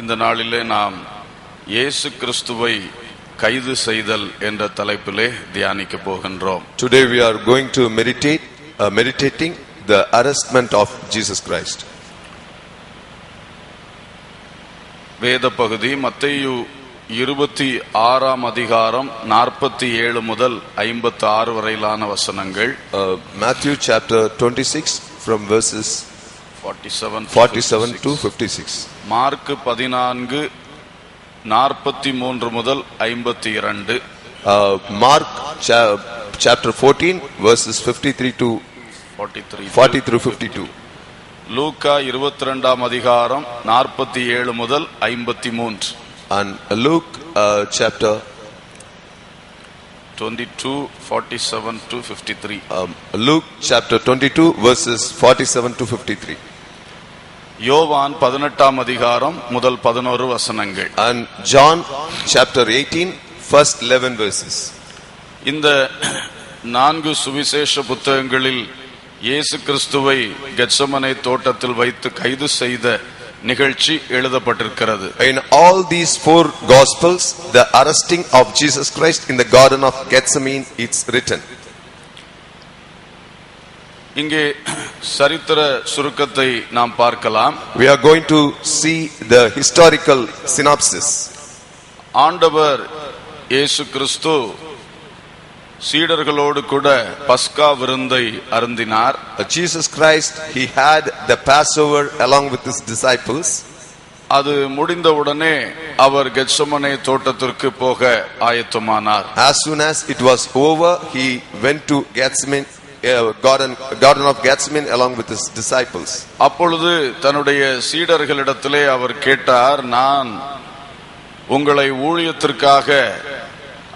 இந்த நாளிலே நாம் இயேசு கிறிஸ்துவை கைது செய்தல் என்ற தலைப்பிலே தியானிக்க போகின்றோம். Today we are going to meditating the arrestment of Jesus Christ. வேத பகுதி மத்தேயு 26 அதிகாரம் 47 முதல் 56 வரையிலான வசனங்கள். Matthew chapter 26 from verses 47 to 56. Mark 14 43 முதல் 52. Mark chapter 14 verses 53 to 40 through 52. லூக்கா 22 அதிகாரம் 47 முதல் 53. And Luke chapter 22 47 to 53. Luke chapter 22 verses 47 to 53. யோவான் 18 அதிகாரம் முதல் 11 வசனங்கள். And John chapter 18 first 11 verses. இந்த 4 சுவிசேஷ புத்தகங்களில் இயேசு கிறிஸ்துவை கெத்செமனே தோட்டத்தில் வைத்து கைது செய்த நிகழ்ச்சி எழுதப்பட்டிருக்கிறது. In all these 4 gospels, the arresting of Jesus Christ in the garden of Gethsemane is written. இங்கே சரித்திர சுருக்கத்தை நாம் பார்க்கலாம். We are going to see the historical synopsis. ஆண்டவர் இயேசு கிறிஸ்து சீடர்களோடு கூட பஸ்கா விருந்தை அருந்தினார். Jesus Christ, he had the Passover along with his disciples. அது முடிந்தவுடனே அவர் கெத்செமனே தோட்டத்திற்கு போக ஆயத்தமானார். As soon as it was over, he went to Gethsemane, garden of Gethsemane along with his disciples. அப்பொழுது தன்னுடைய சீடர்களிடத்திலே அவர் கேட்டார், நான் உங்களை ஊழியத்திற்காக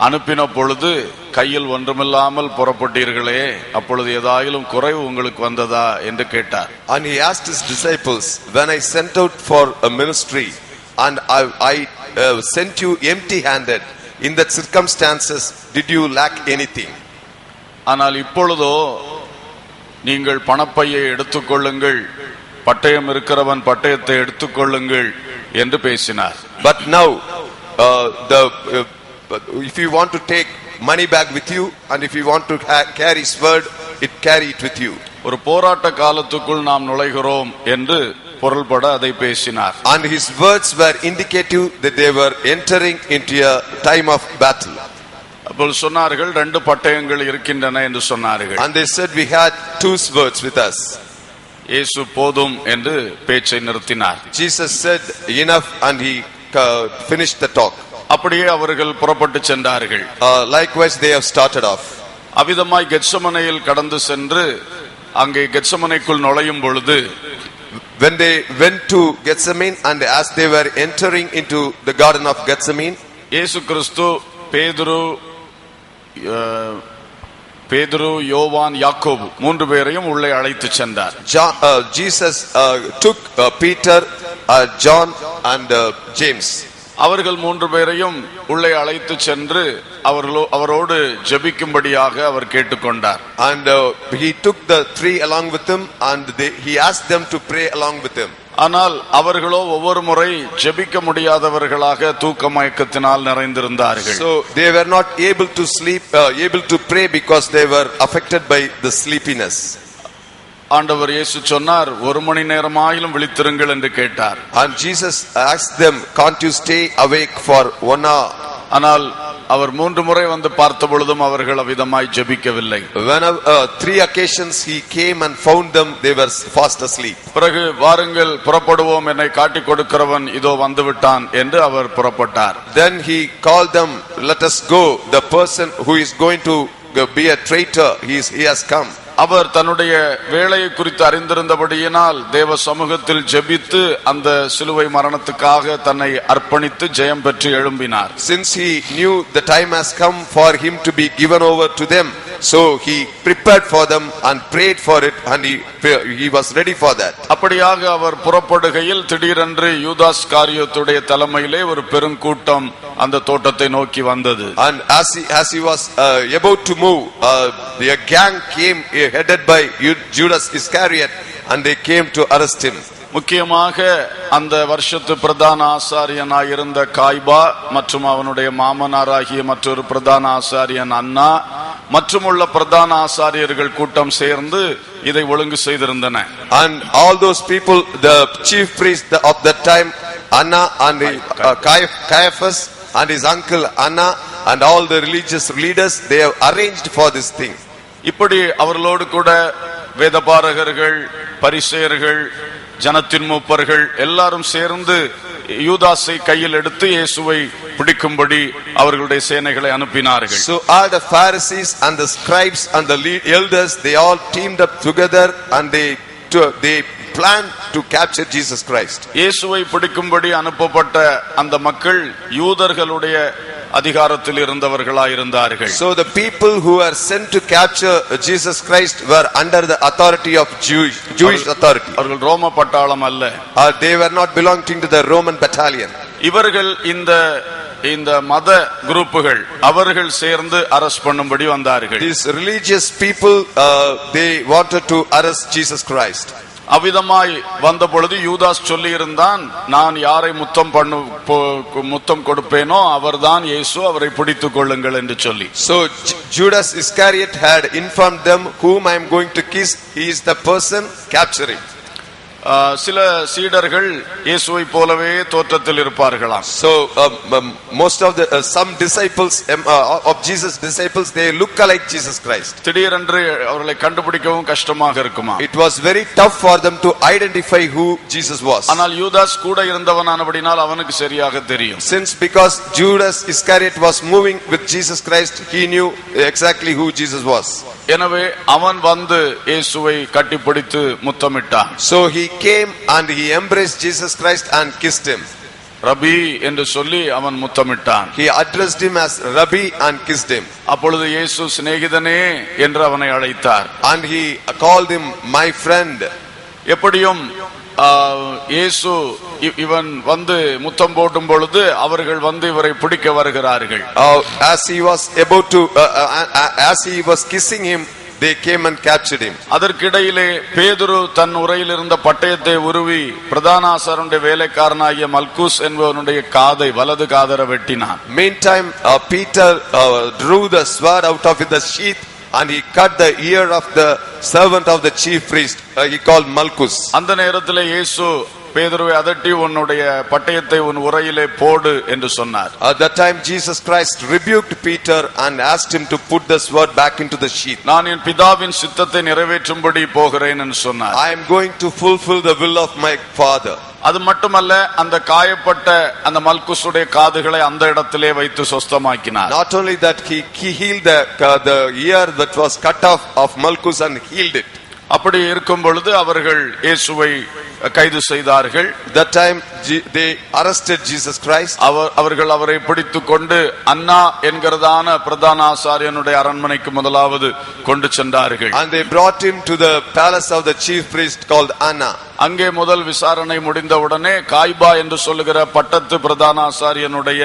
அனுப்பின பொழுது கையில் ஒன்றுமில்லாமல் புறப்பட்டீர்களே, அப்பொழுது ஏதாயிலும் குறைவு உங்களுக்கு வந்ததா என்று கேட்டார். And he asked his disciples, when I sent out for a ministry and I sent you empty handed, in that circumstances did you lack anything? ஆனால் இப்பொழுதோ நீங்கள் பணப்பையை எடுத்துக்கொள்ளுங்கள், பட்டயம் இருக்கிறவன் பட்டயத்தை எடுத்துக்கொள்ளுங்கள் என்று பேசினார். But now if you want to take money bag with you and if you want to carry sword, carry it with you. ஒரு போராட்ட காலத்துக்குள் நாம் நுழைகிறோம் என்று பொருள்பட அதை பேசினார். And his words were indicative that they were entering into a time of battle. அப்பொழுது சொன்னார்கள், 2 பட்டயங்கள் இருக்கின்றன என்று சொன்னார்கள். And they said we had 2 swords with us. இயேசு போதும் என்று பேச்சை நிறுத்தினார். Jesus said enough and he finished the talk. அப்படியே அவர்கள் புறப்பட்டு சென்றார்கள். Likewise they have started off. அவிதமாய் கெத்செமனேயில் கடந்து சென்று அங்கே கெத்செமனேக்குள் நுழையும் பொழுது, when they went to Gethsemane and as they were entering into the garden of Gethsemane, இயேசு கிறிஸ்து பேதுரு யோவான் யாக்கோபு 3 பேரையும் உள்ளே அழைத்து சென்றார். Jesus took Peter, John and James. அவர்கள் 3 பேரையும் உள்ளே அழைத்து சென்று அவரோடு ஜெபிக்கும்படியாக அவர் கேட்டுக்கொண்டார். And he took the 3 along with him and he asked them to pray along with him. ஆனால் அவர்களோ ஒவ்வொரு முறை ஜெபிக்க முடியாதவர்களாக தூக்க மயக்கத்தினால் நிறைந்திருந்தார்கள். So they were not able to sleep, able to pray because they were affected by the sleepiness. ஆண்டவர் இயேசு சொன்னார், 1 மணி நேரமாயிலும் விழித்திருங்கள் என்று கேட்டார். And Jesus asked them, can't you stay awake for 1 hour? ஆனால் அவர் 3 முறை வந்து பார்த்த பொழுதும் அவர்கள் அவ்விதமாய் ஜெபிக்கவில்லை. When 3 occasions he came and found them, they were fast asleep. பிறகு வாருங்கள் புறப்படுவோம், என்னை காட்டிக் கொடுக்கிறவன் இதோ வந்து விட்டான் என்று அவர் புறப்பட்டார். Then he called them, let us go, the person who is going to be a traitor, he has come. அவர் தன்னுடைய வேலையை குறித்து அறிந்திருந்தபடியினால் தேவ சமூகத்தில் ஜெபித்து அந்த சிலுவை மரணத்துக்காக தன்னை அர்ப்பணித்து ஜெயம் பெற்று எழும்பினார். Since he knew the time has come for him to be given over to them, so he prepared for them and prayed for it and he was ready for that. அப்படியாக அவர் புறப்படுகையில் திடீரென்று யூதாஸ் காரியோத்துடைய தலைமையிலே ஒரு பெருங்கூட்டம் அந்த தோட்டத்தை நோக்கி வந்தது. And as he was about to move, a gang came headed by Judas Iscariot and they came to arrest him. முக்கியமாக அந்த வருஷத்து பிரதான ஆசாரியனாய் இருந்த காய்பா மற்றும் அவனுடைய மாமனாராகிய மற்றொரு பிரதான ஆசாரியன் அன்னா மற்றும் உள்ள பிரதான ஆசாரியர்கள் கூட்டம் சேர்ந்து இதை ஒழுங்கு செய்திருந்தன. And all those people, the chief priest of that time, Anna and Caiaphas and his uncle Anna and all the religious leaders, they have arranged for this thing. இப்படி அவர்களோடு கூட வேதபாரகர்கள், பரிசேயர்கள், ஜனத்தின் மூப்பர்கள் எல்லாரும் சேர்ந்து யூதாசை கையில் எடுத்து இயேசுவை பிடிக்கும்படி அவர்களுடைய சேனைகளை அனுப்பினார்கள். So all the Pharisees and the scribes and the elders, they all teamed up together and they planned to capture Jesus Christ. இயேசுவை பிடிக்கும்படி அனுப்பப்பட்ட அந்த மக்கள் யூதர்களுடைய அதிகாரத்தில் இருந்தவர்களாயிருந்தார்கள். So the people who were sent to capture Jesus Christ were under the authority of Jewish authority. அவர்கள் ரோம பட்டாளம் அல்ல. They were not belonging to the Roman battalion. இவர்கள் இந்த மத குரூப்புகள் அவர்கள் சேர்ந்து அரெஸ்ட் பண்ணும்படி வந்தார்கள். These religious people, they wanted to arrest Jesus Christ. அவ்விதமாய் வந்த பொழுது யூதாஸ் சொல்லி இருந்தான், நான் யாரை முத்தம் கொடுப்பேனோ அவர்தான் இயேசு, அவரை பிடித்துக் கொள்ளுங்கள் என்று சொல்லி. So Judas Iscariot had informed them, whom I am going to kiss, he is the person, capture him. சில சீடர்கள் இயேசுவை போலவே தோற்றத்தில் இருப்பார்களாம். So most of the some disciples of Jesus disciples, they look alike Jesus Christ. திடீரென்று அவர்களை கண்டுபிடிக்கவும் கஷ்டமாக இருக்குமா. It was very tough for them to identify who Jesus was. ஆனால் யூதாஸ் கூட இருந்தவனானபடியால் அவனுக்கு சரியாக தெரியும். Since because Judas Iscariot was moving with Jesus Christ, he knew exactly who Jesus was. எனவே அவன் வந்து இயேசுவை கட்டிப்பிடித்து முத்தமிட்டான். So he came and he embraced Jesus Christ and kissed him. ரபி என்று சொல்லி அவன் முத்தமிட்டான். He addressed him as Rabbi and kissed him. அப்பொழுது இயேசு சிநேகிதனே என்று அவனை அழைத்தார். And he called him my friend. எப்படியும் இயேசு இவன் வந்து முத்தம் போடும் பொழுது அவர்கள் வந்து இவரை பிடிக்க வருகிறார்கள். As he was about to as he was kissing him, they came and captured him. அதற்கிடையிலே பேதுரு தன் உரையில் இருந்த பட்டயத்தை உருவி பிரதான ஆசாரியனுடைய வேலைக்காரனாகிய மல்குஸ் என்பவனுடைய காதை வலது காதர வெட்டினான். Meantime Peter drew the sword out of the sheath and he cut the ear of the servant of the chief priest, he called Malchus. அந்த நேரத்தில் இயேசு பேதுருவை அதட்டி உன்னுடைய பட்டயத்தை உன் உரையிலே போடு என்று சொன்னார். At that time Jesus Christ rebuked Peter and asked him to put the sword back into the sheath. நான் என் பிதாவின் சித்தத்தை நிறைவேற்றும்படி போகிறேன் என்று சொன்னார். I am going to fulfill the will of my father. அது மட்டுமல்ல, அந்த காயப்பட்ட அந்த மல்குசுடைய காதுகளை அந்த இடத்திலே வைத்து சொஸ்தமாக்கினார். Not only that, he healed the ear that was cut off of Malchus and healed it. அப்படி இருக்கும் பொழுது அவர்கள் இயேசுவை கைது செய்தார்கள். That time they arrested Jesus Christ. அவர்கள் அவரை பிடித்துக் கொண்டு அன்னா என்கிறதான பிரதான ஆசாரியனுடைய அரண்மனைக்கு முதலாவது கொண்டு சென்றார்கள். And they brought him to the palace of the chief priest called Anna. அங்கே முதல் விசாரணை முடிந்தவுடனே காய்பா என்று சொல்லுகிற பட்டத்து பிரதான ஆசாரியனுடைய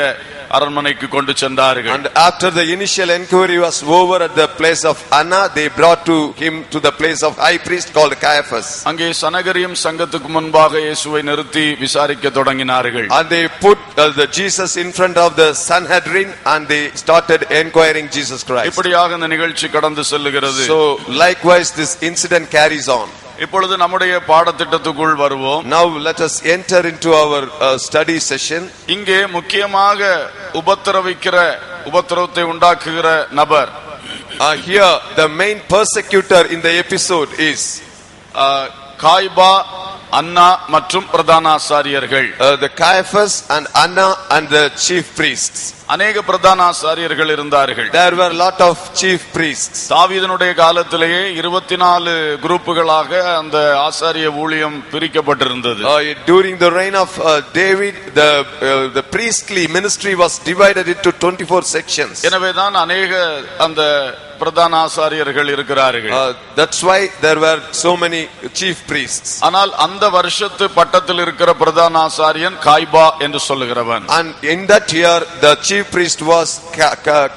அரண்மனைக்கு கொண்டு சென்றார்கள். And after the initial inquiry was over at the place of Anna, they brought him to the place of high priest called Caiaphas. அங்கே சனகரியம் சங்கத்துக்கு முன்பாக இயேசுவை நிறுத்தி விசாரிக்க தொடங்கினார்கள். And they put the Jesus in front of the Sanhedrin and they started inquiring Jesus Christ. இப்படியாக இந்த நிகழ்ச்சி கடந்து செல்லுகிறது. So likewise this incident carries on. இப்பொழுது நம்முடைய பாடத்திட்டத்துக்குள் வருவோம். Now let us enter into our study session. இங்கே முக்கியமாக உபத்திரவத்தை உண்டாக்குகிற நபர், here the main persecutor in the episode is காய்பா, அன்னா மற்றும் பிரதான ஆசாரியர்கள். The Caiaphas and Anna and the chief priests. அநேக பிரதான ஆசாரியர்கள் இருந்தார்கள். There were a lot of chief priests. தாவீதுனுடைய காலத்திலேயே 24 குரூப்புகளாக அந்த ஆசாரிய ஊழியம் பிரிக்கப்பட்டிருந்தது. During the reign of David, the priestly ministry was divided into 24 sections. எனவேதான் அநேக அந்த பிரதான ஆசாரியர்கள் இருக்கிறார்கள். That's why there were so many chief priests. ஆனால் அந்த வருஷத்து பட்டத்தில் இருக்கிற பிரதான ஆசாரியன் காய்பா என்று சொல்லுகிறவன். And in that year the chief priest was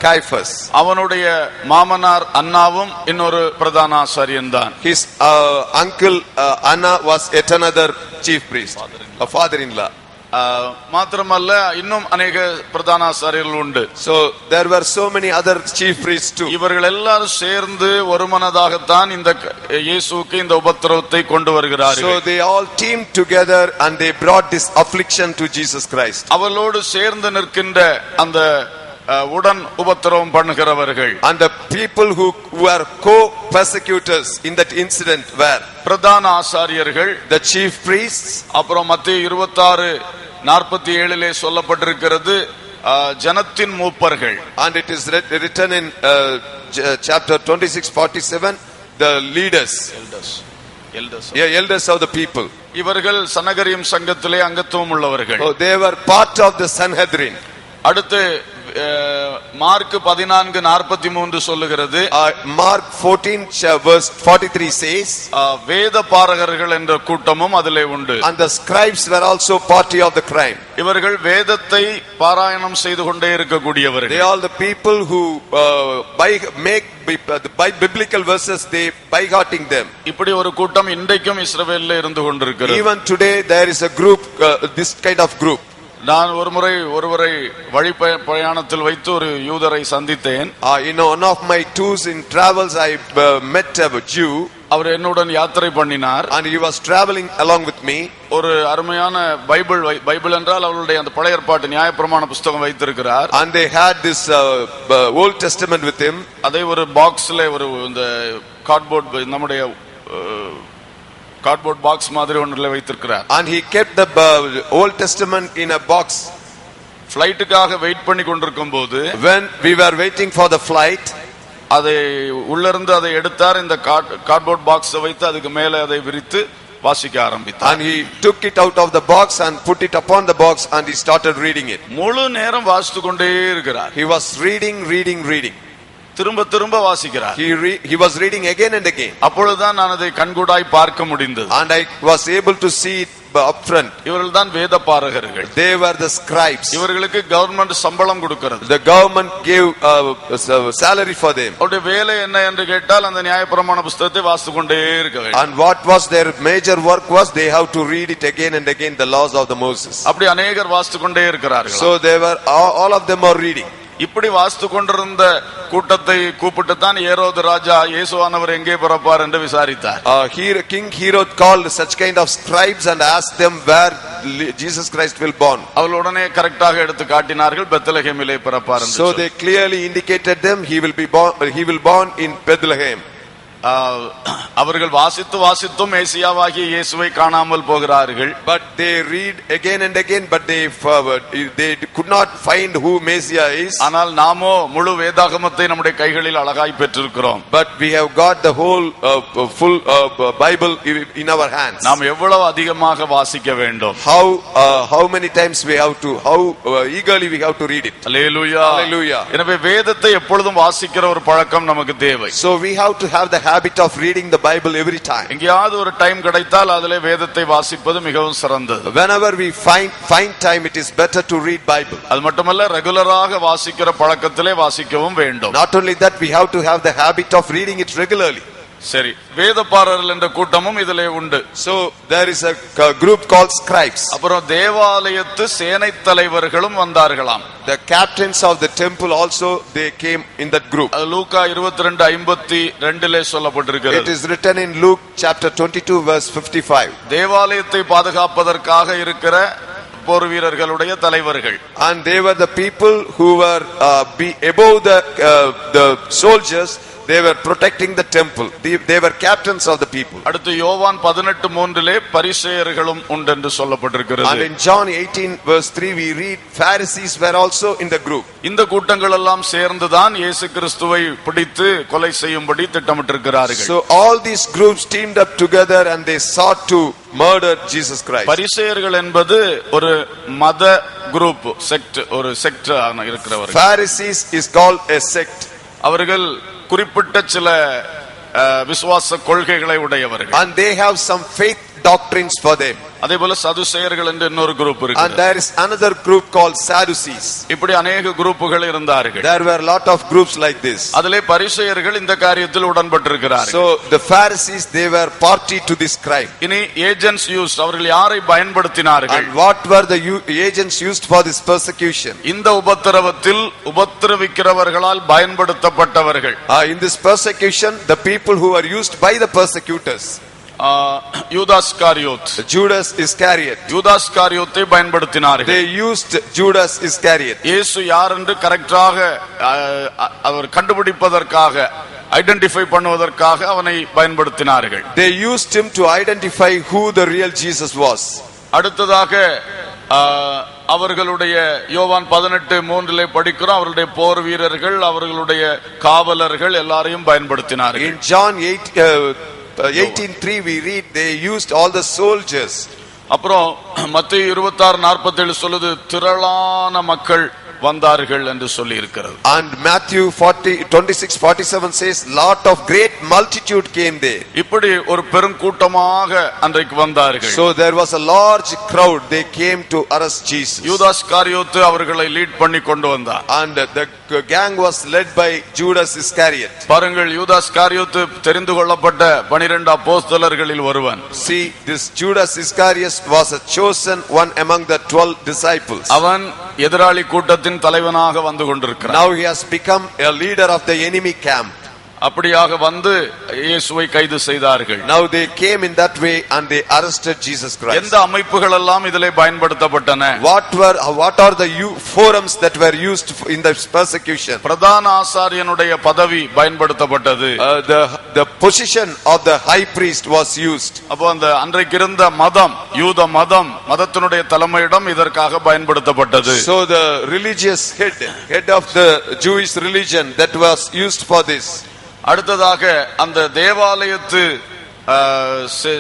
Caiaphas. அவனுடைய மாமனார் அன்னாவும் இன்னொரு பிரதான ஆசாரியன் தான். His uncle Anna was yet another chief priest, a father-in-law. மாத்திரமல்ல இன்னும் அநேக பிரதான ஆசாரியர்கள் உண்டு. So there were so many other chief priests too. இவர்கள் எல்லாரும் சேர்ந்து ஒருமனதாகத்தான் இந்த இயேசுவுக்கு இந்த உபத்திரவத்தை கொண்டு வருகிறார்கள். So they all teamed together and they brought this affliction to Jesus Christ. அவளோடு சேர்ந்து நிற்கின்ற அந்த உடன் உபத்திரவம் பண்ணுகிறவர்கள், and the people who were co-persecutors in that incident were பிரதான ஆசாரியர்கள், the chief priests. அப்புறம் மத்தேயு 26:47 சொல்லப்பட்டிருக்கிறது ஜனத்தின் மூப்பர்கள். And it is written in chapter 26:47, the leaders, elders of the people. இவர்கள் சனகரியம் சங்கத்திலே அங்கத்துவம் உள்ளவர்கள். So they were part of the Sanhedrin. அடுத்து மார்க் 14:43 சொல்லுகிறது, Mark 14 verse 43 says, வேத பாரகர்கள் என்ற கூட்டமும் அதிலே உண்டு. and the scribes were also party of the crime. இவர்கள் வேதத்தை பாராயணம் செய்து கொண்டே இருக்கக்கூடியவர்கள். They are all the people who by biblical verses, they by hearting them. இப்படி ஒரு கூட்டம் இன்றைக்கும் இஸ்ரவேலில் இருந்து கொண்டிருக்கிறது. Even today there is a group, this kind of group. நான் ஒருவரை வழி பிரயாணத்தில் வைத்து ஒரு யூதரை சந்தித்தேன். One of my tours in travels, I met a Jew. அவர் என்னுடன் யாத்திரை பண்ணினார். And he was traveling along with me. ஒரு அருமையான பைபிள் என்றால் அவருடைய அந்த பழைய ஏற்பாட்டு நியாயப்பிரமாண புத்தகம் வைத்திருக்கிறார். And they had this Old Testament with him. அதை ஒரு பாக்ஸ்ல ஒரு இந்த கார்ட்போர்ட் நம்முடைய கார்ட்போர்ட் பாக்ஸ் மாதிரி ஒன்றில் வைத்திருக்கிறார். And he kept the Old Testament in a box. ஃளைட்டுக்காக வெயிட் பண்ணி கொண்டிருக்கும் போது, when we were waiting for the flight, அதை உள்ளிருந்து அதை எடுத்தார். இந்த கார்ட்போர்ட் பாக்ஸ் வைத்து அதுக்கு மேலே அதை விரித்து வாசிக்க ஆரம்பித்தார். And he took it out of the box and put it upon the box and he started reading it. முழு நேரம் வாசித்து கொண்டே இருக்கிறார். He was reading. திரும்ப வாசிக்கிறார். He was reading again and again. அப்பொழுதுதான் நான் அதை கண்கூடாய் பார்க்க முடிந்தது. And I was able to see it up front. இவர்கள் தான் வேத பாரகர்கள். They were the scribes. இவர்களுக்கு கவர்மெண்ட் சம்பளம் கொடுக்கிறது. The government gave salary for them. அவருடைய வேலை என்ன என்று கேட்டால் அந்த நியாயப்பிரமாண புத்தகத்தை வாசித்து கொண்டே இருக்க வேண்டும். And what was their major work was they have to read it again and again, the laws of the Moses. அப்படி அநேகர் வாசித்து கொண்டே இருக்கிறார்கள். So they were all of them are reading. இப்படி வாசித்து கொண்டிருந்த கூட்டத்தை கூப்பிட்டு தான் ஏரோது ராஜா இயேசுவானவர் எங்கே பிறப்பார் என்று விசாரித்தார். King Herod called such kind of scribes and asked them where Jesus Christ will born. அவர்கள் உடனே கரெக்டாக எடுத்து காட்டினார்கள், பெத்லகேமிலே பிறப்பார் என்று. So they clearly indicated them he will born in Bethlehem. அவர்கள் வாசித்தும் மேசியாவாகிய இயேசுவை காணாமல் போகிறார்கள். But they read again and again, but they could not find who Messiah is. ஆனால் நாமோ முழு வேதாகமத்தை நம்முடைய கைகளில் அழகாய் பெற்றிருக்கிறோம். But we have got the whole full Bible in our hands. நாம் எவ்வளவு அதிகமாக வாசிக்க வேண்டும். How many times we have to, how eagerly we have to read it. Hallelujah. எனவே வேதத்தை எப்பொழுதும் வாசிக்கிற ஒரு பழக்கம் நமக்கு தேவை. So we have to have the habit of reading the Bible every time. எங்கேயாவது ஒரு டைம் கிடைத்தால் அதிலே வேதத்தை வாசிப்பது மிகவும் சிறந்தது. Whenever we find time, it is better to read Bible. அது மட்டுமல்ல, ரெகுலராக வாசிக்கிற பழக்கத்திலே வாசிக்கவும் வேண்டும். Not only that, we have to have the habit of reading it regularly. சரி, வேதபாரகர்கள் என்ற கூட்டமும் இதிலே உண்டு. So there is a group called scribes. அப்புறம் தேவாலயத்து சேனை தலைவர்களும் வந்தார்களாம். The captains of the temple also, they came in that group. லூக்கா 22:52 சொல்லப்பட்டிருக்கிறது. It is written in Luke chapter 22 verse 55. தேவாலயத்தை பாதுகாப்பதற்காக இருக்கிற போர் வீரர்களுடைய தலைவர்கள். And they were the people who were above the soldiers. They were protecting the temple. They were captains of the people. அடுத்து யோவான் 18:3 பரிசேயர்களும் உண்டு என்று சொல்லப்பட்டிருக்கிறது. And in John 18 verse 3 we read Pharisees were also in the group. இந்த கூட்டங்கள் எல்லாம் சேர்ந்துதான் இயேசு கிறிஸ்துவை பிடித்து கொலை செய்யும்படி திட்டமிட்டிருக்கிறார்கள். So all these groups teamed up together and they sought to murder Jesus Christ. பரிசேயர்கள் என்பது ஒரு மத குரூப், செக்ட், ஒரு செக்ட் இருக்கிறவர்கள். Pharisees is called a sect. அவர்கள் குறிப்பிட்ட சில விசுவாச கொள்கைகளை உடையவர்கள். And they have some faith doctrines for them. அதே போல சதுசேயர்கள் என்று இன்னொரு குரூப் இருக்கு. And there is another group called Sadducees. இப்படி अनेक குரூப்புகள் இருந்தார்கள். There were a lot of groups like this. அதிலே பரிசேயர்கள் இந்த காரியத்தில் உடன்பட்டிருக்கிறார்கள். So the Pharisees, they were party to this crime. இனி ஏஜென்ட்ஸ் யூஸ், அவர்கள் யாரை பயன்படுத்தினார்கள்? And what were the agents used for this persecution? இந்த உபத்திரவத்தில் உபத்திரவிக்கிறவர்களால் பயன்படுத்தப்பட்டவர்கள். In this persecution, the people who were used by the persecutors. Judas காரியோத், Judas Iscariot. யூதாஸ் காரியோத்தை பயன்படுத்தினார்கள். They used Judas Iscariot. இயேசு யார் என்று கரெக்டாக அவர் கண்டுபிடிப்பதற்காக, ஐடென்டிஃபை பண்ணுவதற்காக அவனை பயன்படுத்தினார்கள். They used him to identify who the real Jesus was. அடுத்ததாக அவர்களுடைய யோவான் 18:3 படிக்கிறோம், அவர்களுடைய போர் வீரர்கள், அவர்களுடைய காவலர்கள் எல்லாரையும் பயன்படுத்தினார்கள். In John 18:3 we read they used all the soldiers. அப்புறம் மத்தேயு 26:47 சொல்லுது திரளான மக்கள் வந்தார்கள் என்று சொல்லி இருக்கிறது. And Matthew 26:47 says lot of great multitude came there. இப்படி ஒரு பெரும் கூட்டமாக அன்றைக்கு வந்தார்கள். So there was a large crowd, they came to arrest Jesus. யூதாஸ் காரியோத்து அவர்களை லீட் பண்ணி கொண்டு வந்தார். And the gang was led by Judas Iscariot. பாருங்கள், யூதாஸ் காரியோத்து தெரிந்து கொள்ளப்பட்ட 12 அப்போஸ்தலர்களில் ஒருவன். See, this Judas Iscariot was a chosen one among the 12 disciples. அவன் எதிராளி கூட்டத்தின் தலைவனாக வந்து கொண்டிருக்கிறான். Now he has become a leader of the enemy camp. அப்படியாக வந்து இயேசுவை கைது செய்தார்கள். Now they came in that way and they arrested Jesus Christ. எந்த அமைப்புகள் எல்லாம் இதிலே பயன்படுத்தப்பட்டன? What are the forums that were used in the persecution? பிரதான ஆசாரியனுடைய பதவி பயன்படுத்தப்பட்டது. The position of the high priest was used. அப்போ அந்த அன்றைக்கு இருந்த மதம், யூத மதத்தினுடைய தலைமையிடம் இதற்காக பயன்படுத்தப்பட்டது. So the religious head of the Jewish religion that was used for this. அடுத்ததாக அந்த தேவாலயத்து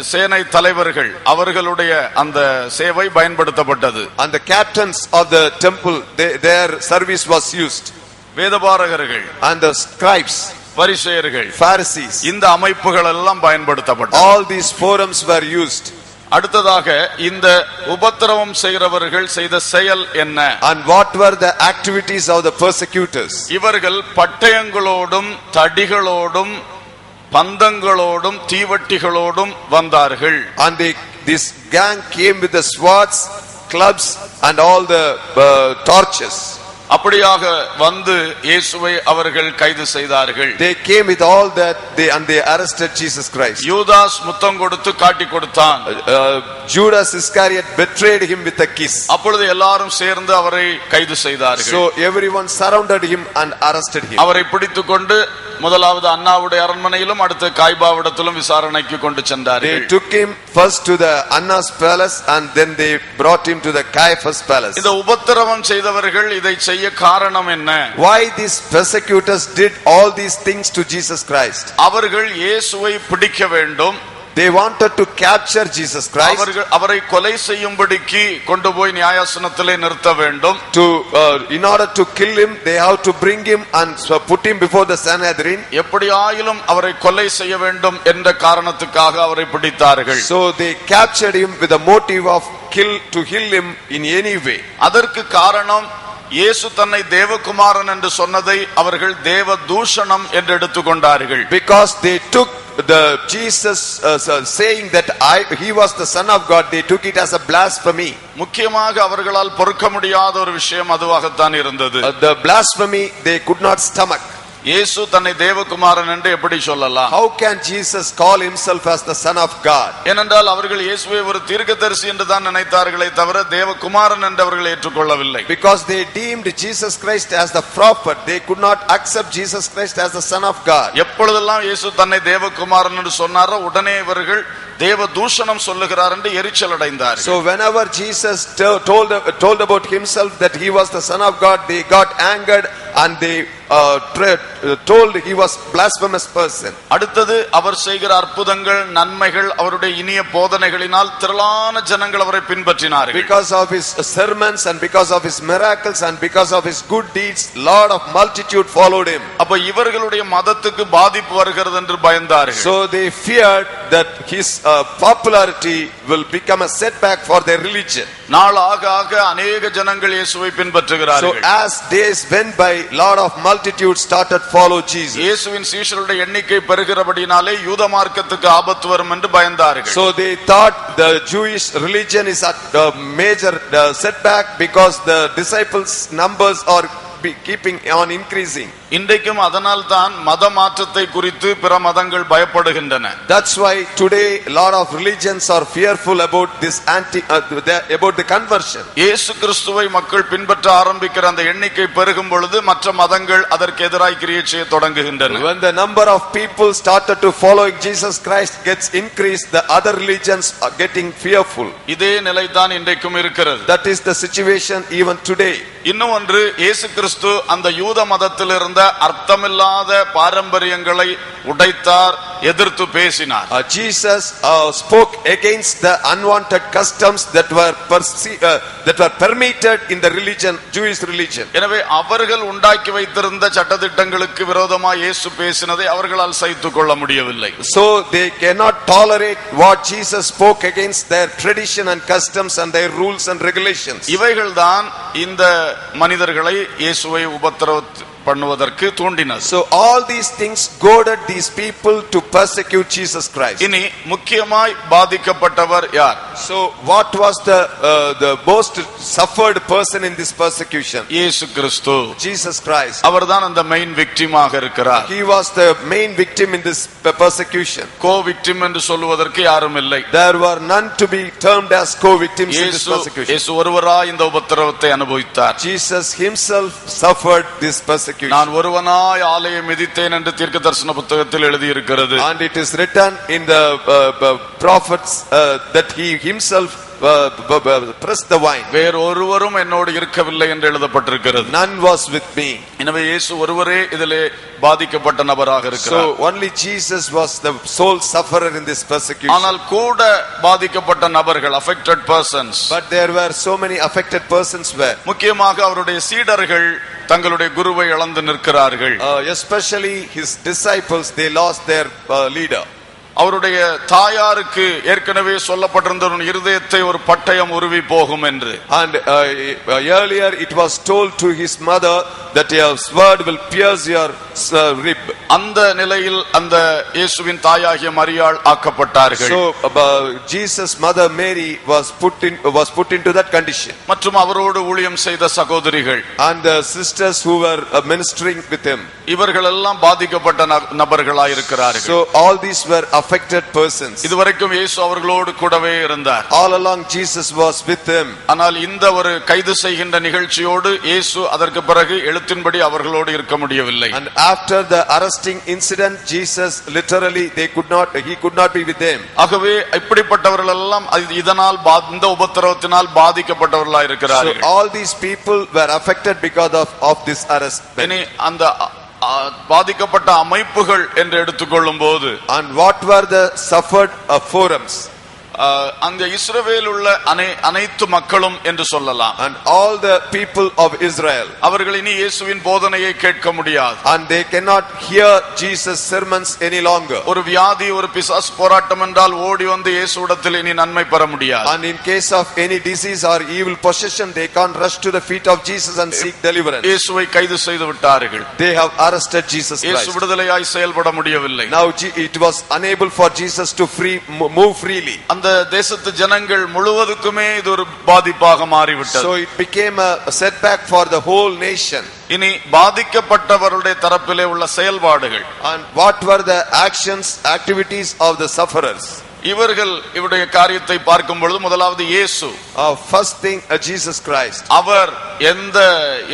சேனை தலைவர்கள், அவர்களுடைய அந்த சேவை பயன்படுத்தப்பட்டது. And the captains of the temple, their service was used. வேதபாரகர்கள் and the scribes, பரிசேயர்கள், Pharisees, இந்த அமைப்புகள் எல்லாம் பயன்படுத்தப்பட்டது. all these forums were used. அடுத்ததாக இந்த உபத்திரவம் செய்கிறவர்கள் செய்த செயல் என்ன? And what were the activities of the persecutors? இவர்கள் பட்டயங்களோடும் தடிகளோடும் பந்தங்களோடும் தீவட்டிகளோடும் வந்தார்கள். And this gang came with the swords, clubs and all the torches. அப்படியாக வந்து இயேசுவை அவர்கள் கைது செய்தார்கள். They came with all that and they arrested Jesus Christ. யூதாஸ் முத்தம் கொடுத்து காட்டி கொடுத்தான். Judas Iscariot betrayed him with a kiss. அப்பொழுது எல்லாரும் சேர்ந்து அவரை கைது செய்தார்கள். So everyone surrounded him and arrested him. அவரை பிடித்துக்கொண்டு முதலாவது அன்னாவுடைய அரண்மனையிலும் அடுத்து காய்பாவிடத்திலும் விசாரணைக்கு கொண்டு சென்றார்கள். They took him first to the Anna's palace and then they brought him to the Caiaphas palace. இந்த உபத்திரவம் செய்தவர்கள் இதை செய்ய காரணம் என்ன? Why these persecutors did all these things to Jesus Christ? அவர்கள் இயேசுவை பிடிக்க வேண்டும். They wanted to capture Jesus Christ. அவரை கொலை செய்யும்படிக்கு கொண்டு போய் நியாயாசனத்திலே நிறுத்த வேண்டும். In order to kill him, they have to bring him and put him before the Sanhedrin. எப்படியாயிலும் அவரை கொலை செய்ய வேண்டும் என்ற காரணத்துக்காக அவரை பிடித்தார்கள். So they captured him with the motive of kill him in any way. அதற்கு காரணம் இயேசு தன்னை தேவகுமாரன் என்று சொன்னதை அவர்கள் தேவ தூஷணம் என்று எடுத்துக்கொண்டார்கள். Because they took the Jesus saying that he was the son of God, they took it as a blasphemy. முக்கியமாக அவர்களால் பொறுக்க முடியாத ஒரு விஷயம் அதுவாகத்தான் இருந்தது. The blasphemy they could not stomach. இயேசு தன்னை தேவகுமாரன் என்று எப்படி சொல்லலாம்? How can Jesus call himself as the son of God? ஏனென்றால் அவர்கள் இயேசுவை ஒரு தீர்க்கதரிசி என்று தான் நினைத்தார்களே தவிர தேவகுமாரன் என்று அவர்கள் ஏற்றுக்கொள்ளவில்லை. Because they deemed Jesus Christ as the prophet, they could not accept Jesus Christ as the son of God. எப்பொழுதெல்லாம் இயேசு தன்னை தேவகுமாரன் என்று சொன்னாரோ உடனே இவர்கள் தேவ தூஷணம் சொல்லுகிறார் என்று எரிச்சல் அடைந்தார்கள். So whenever Jesus told about himself that he was the son of God, they got angered and they told he was blasphemous person. அடுத்தது அவர் செய்கிற அற்புதங்கள் நன்மைகள் அவருடைய இனிய போதனைகளினால் திரளான ஜனங்கள் அவரை பின்பற்றினார்கள். Because of his sermons and because of his miracles and because of his good deeds, lot of multitude followed him. அப்ப இவர்களுடைய மதத்துக்கு பாதிப்பு வருகிறது என்று பயந்தார்கள். So they feared that his popularity will become a setback for their religion. நாள் ஆக ஆக अनेक ஜனங்கள் இயேசுவை பின்பற்றுகிறார்கள். So as days went by, lot of multitude started follow Jesus. இயேசுவின் சீஷருடைய எண்ணிக்கை பெருகிறபடினாலே யூத மார்க்கத்துக்கு ஆபத்து வரும் என்று பயந்தார்கள். So they thought the Jewish religion is at the major setback because the disciples numbers are keeping on increasing. இன்றைக்கும் அதனால் தான் மத மாற்றத்தை குறித்து பிற மதங்கள் பயப்படுகின்றன. That's why today a lot of religions are fearful about this about the conversion. இயேசு கிறிஸ்துவை மக்கள் பின்பற்ற ஆரம்பிக்கிற அந்த எண்ணிக்கை பெருகும் பொழுது மற்ற மதங்கள் அதற்கு எதிராய் கிரியை செய்ய தொடங்குகின்றன. When the number of people started to follow Jesus Christ gets increased, the other religions are getting fearful. இதே நிலை தான் இன்றைக்கும் இருக்கிறது. That is the situation even today. இன்னும் ஒன்று, இயேசு கிறிஸ்து அந்த யூத மதத்தில் இருந்த அர்த்தமில்லாத பாரம்பரியங்களை உடைத்தார், எதிர்த்து பேசினார். Jesus spoke against the unwanted customs that were permitted in the religion, Jewish religion. எனவே அவர்கள் உண்டாக்கி வைத்திருந்த சட்டதிட்டங்களுக்கு விரோதமாக இயேசு பேசினதை அவர்களால் சகித்துக் கொள்ள முடியவில்லை. So they cannot tolerate what Jesus spoke against their tradition and customs and their rules and regulations. இவைகள்தான் இந்த மனிதர்களை இயேசுவை உபத்திரவ பண்ணுவதற்கு தூண்டினர். So all these things goaded these people to persecute Jesus Christ. இனி முக்கியமாய் பாதிக்கப்பட்டவர் யார்? So what was the most suffered person in this persecution? இயேசு கிறிஸ்து, Jesus Christ. அவர்தான் அந்த மெயின் விக்டிமாக இருக்கிறார். He was the main victim in this persecution. கோ-விக்டிம் என்று சொல்வதற்கு யாரும் இல்லை. There were none to be termed as co-victims in this persecution. இயேசு ஒருவராய் இந்த உபத்திரவத்தை அனுபவித்தார். Jesus himself suffered this persecution. நான் ஒருவனாய் ஆலயம் மிதித்தேன் என்று தீர்க்கதரிசன புத்தகத்தில் எழுதி இருக்கிறது. And it is written in the prophets that he himself pressed the wine. வேறு ஒருவரும் என்னோடு இருக்கவில்லை என்று எழுதப்பட்டிருக்கிறது. None was with me. எனவே இயேசு ஒருவரே இதிலே பாதிக்கப்பட்ட நபராக இருக்கிறார். So only Jesus was the sole sufferer in this persecution. ஆனால் கூட பாதிக்கப்பட்ட நபர்கள், affected persons, But there were so many affected persons were. முக்கியமாக அவருடைய சீடர்கள் தங்களுடைய குருவை இழந்து நிற்கிறார்கள். Especially his disciples, they lost their leader. அவருடைய தாயாருக்கு ஏற்கனவே சொல்லப்பட்டிருந்த இருதயத்தை ஒரு பட்டயம் உருவி போகும் என்று. And earlier it was told to his mother that your sword will pierce your rib. அந்த நிலையில் அந்த இயேசுவின் தாயாகிய மரியாள் ஆக்கப்பட்டார்கள். So Jesus mother Mary was put into that condition. மற்றும் அவரோடு ஊழியம் செய்த சகோதரிகள் And the sisters who were ministering with him. இவர்கள் எல்லாம் பாதிக்கப்பட்ட நபர்களாய் இருக்கிறார்கள். So all these were affected persons. இதுவரைக்கும் இயேசு அவர்களோடு கூடவே இருந்தார். All along Jesus was with them. ஆனால் இந்த ஒரு கைது செய்கின்ற நிகழ்ச்சியோடு இயேசு அதற்கு பிறகு எழுத்தின்படி அவர்களோடு இருக்க முடியவில்லை. And after the arresting incident, Jesus literally he could not be with them. ஆகவே இப்படிப்பட்டவர்கள் எல்லாம் இதனால் இந்த உபத்திரவத்தினால் பாதிக்கப்பட்டவர்களாய் இருக்கிறார்கள். So all these people were affected because of this arrest. இனி அந்த பாதிக்கப்பட்ட அமைப்புகள் என்று எடுத்துக்கொள்ளும் போது, and what were the suffered forums? அங்க இஸ்ரவேல் உள்ள அனைத்து மக்களும் என்று சொல்லலாம். And all the people of Israel. அவர்கள் இனி இயேசுவின் போதனையை கேட்க முடியாது. And they cannot hear Jesus sermons any longer. ஒரு வியாதி, ஒரு பிசாசு போராட்டம் என்றால் ஓடி வந்து இயேசுவிடத்தில் இனி நன்மை பெற முடியாது. And in case of any disease or evil possession, they can't rush to the feet of Jesus and seek deliverance. இயேசுவை கைது செய்து விட்டார்கள். They have arrested Jesus Christ. இயேசு விடுதலையாய் செயல்பட முடியவில்லை. Now it was unable for Jesus to move freely. அந்த தேசத்து ஜனங்கள் முழுவதுக்குமே இது ஒரு பாதிப்பாக மாறிவிட்டது. So it became a setback for the whole nation. இனி பாதிக்கப்பட்டவருடைய தரப்பிலே உள்ள செயல்பாடுகள். And what were the activities of the sufferers? இவர்கள் இவருடைய காரியத்தை பார்க்கும் பொழுது முதலாவது இயேசு, first thing Jesus Christ, அவர் எந்த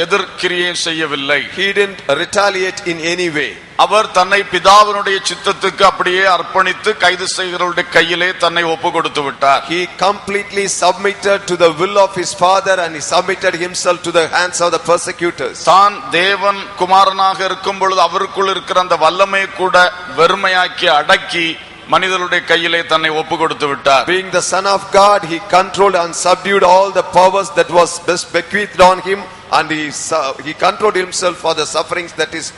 எதிர்க்கிரியை செய்யவில்லை. he didn't retaliate in any way. அவர் தன்னை பிதாவினுடைய சித்தத்துக்கு அப்படியே அர்ப்பணித்து கைது செய்கிறவருடைய கையிலே தன்னை ஒப்பு கொடுத்து விட்டார். He completely submitted to the will of his father and he submitted himself to the hands of the persecutors. தான் தேவன் குமாரனாக இருக்கும் பொழுது அவருக்குள் இருக்கிற அந்த வல்லமையை கூட வெறுமையாக்கி அடக்கி மனிதனுடைய கையிலே தன்னை ஒப்பு கொடுத்து விட்டார். Being the son of God, he controlled and subdued all the powers that was bequeathed on him, and he controlled himself for the sufferings that is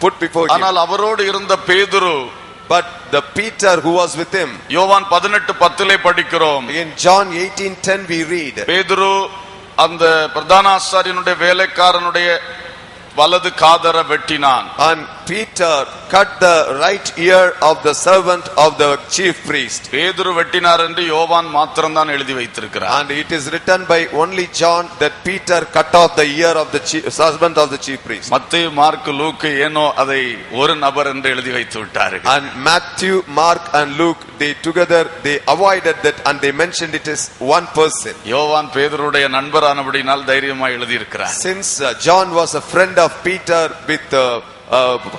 put before him. ஆனால் அவரோடு இருந்த பேதுரு, but the Peter who was with him, யோவான் 18:10 படிக்கிறோம். in John 18:10 we read, பேதுரு அந்த பிரதான ஆசாரியனுடைய வேலைக்காரனுடைய வலது காதர வெட்டினான். and Peter cut the right ear of the servant of the chief priest. பேதுரு வெட்டினார் என்று யோவான் மாத்திரம்தான் எழுதி வைத்திருக்கிறார். And it is written by only John that Peter cut off the ear of the servant of the chief priest. மத்தேயு, mark, Luke ஏனோ அதை ஒரு நபர் என்று எழுதி வைத்து விட்டார்கள். And Matthew, Mark and Luke, they together they avoided that and they mentioned it as one person. யோவான் பேதுருடைய நண்பரானபடியால் தைரியமாய் எழுதி இருக்கிறார். Since John was a friend of Peter with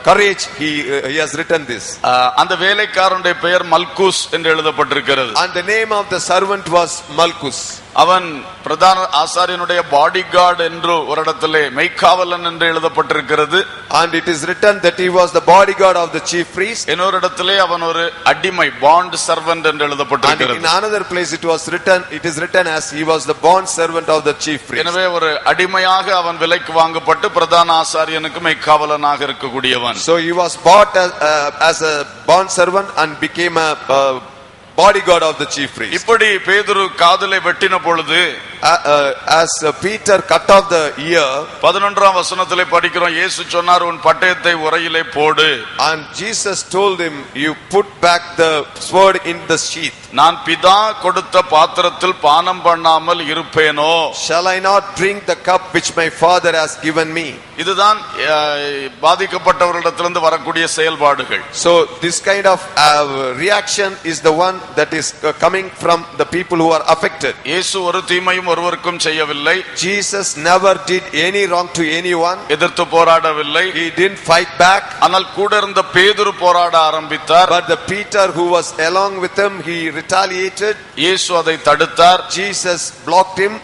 courage, he has written this. அந்த வேலைக்காரனுடைய பெயர் மல்குஸ் என்று எழுதப்பட்டிருக்கிறது. And the name of the servant was Malchus. அவன் பிரதான ஆசாரியனுடைய பாடிகார்டு என்று ஒரு இடத்திலே மெய்க்காவலன் என்று எழுதப்பட்டிருக்கிறது. And it is written that he was the bodyguard of the chief priest. இன்னொரு இடத்திலே அவன் ஒரு அடிமை பாண்ட் சர்வன்ட் என்று எழுதப்பட்டிருக்கிறது. And in another place it is written as he was the bond servant of the chief priest. எனவே ஒரு அடிமையாக அவன் விலைக்கு வாங்கப்பட்டு பிரதான ஆசாரியனுக்கு மெய்க்காவலனாக இருக்கக்கூடியவன். So he was bought as a bond servant and became a bodyguard of the chief priest. இப்படி பேதுரு காதலை வெட்டின பொழுது as Peter cut off the ear, 11ஆம் வசனத்திலே படிக்கிறோம், இயேசு சொன்னார், உன் பட்டயத்தை உரையிலே போடு. and Jesus told him, you put back the sword in the sheath. நான் பிதா கொடுத்த பாத்திரத்தில் பானம் பண்ணாமல் இருப்பேனோ? Shall I not drink the cup which my father has given me? இதுதான் பாதிக்கப்பட்டவர்களிடத்திலிருந்து வரக்கூடிய செயல்பாடுகள். So this kind of reaction is the one that is coming from the people who are affected. இயேசு ஒரு தீமையும் ஒருவருக்கும் செய்யவில்லை. Jesus never did any wrong to anyone. எதிர்த்து போராடவில்லை. He didn't fight back. ஆனால் கூட இருந்த பேதுரு போராட ஆரம்பித்தார். But the Peter who was along with him, he retaliated. இயேசு அதை தடுத்தார். Jesus blocked him.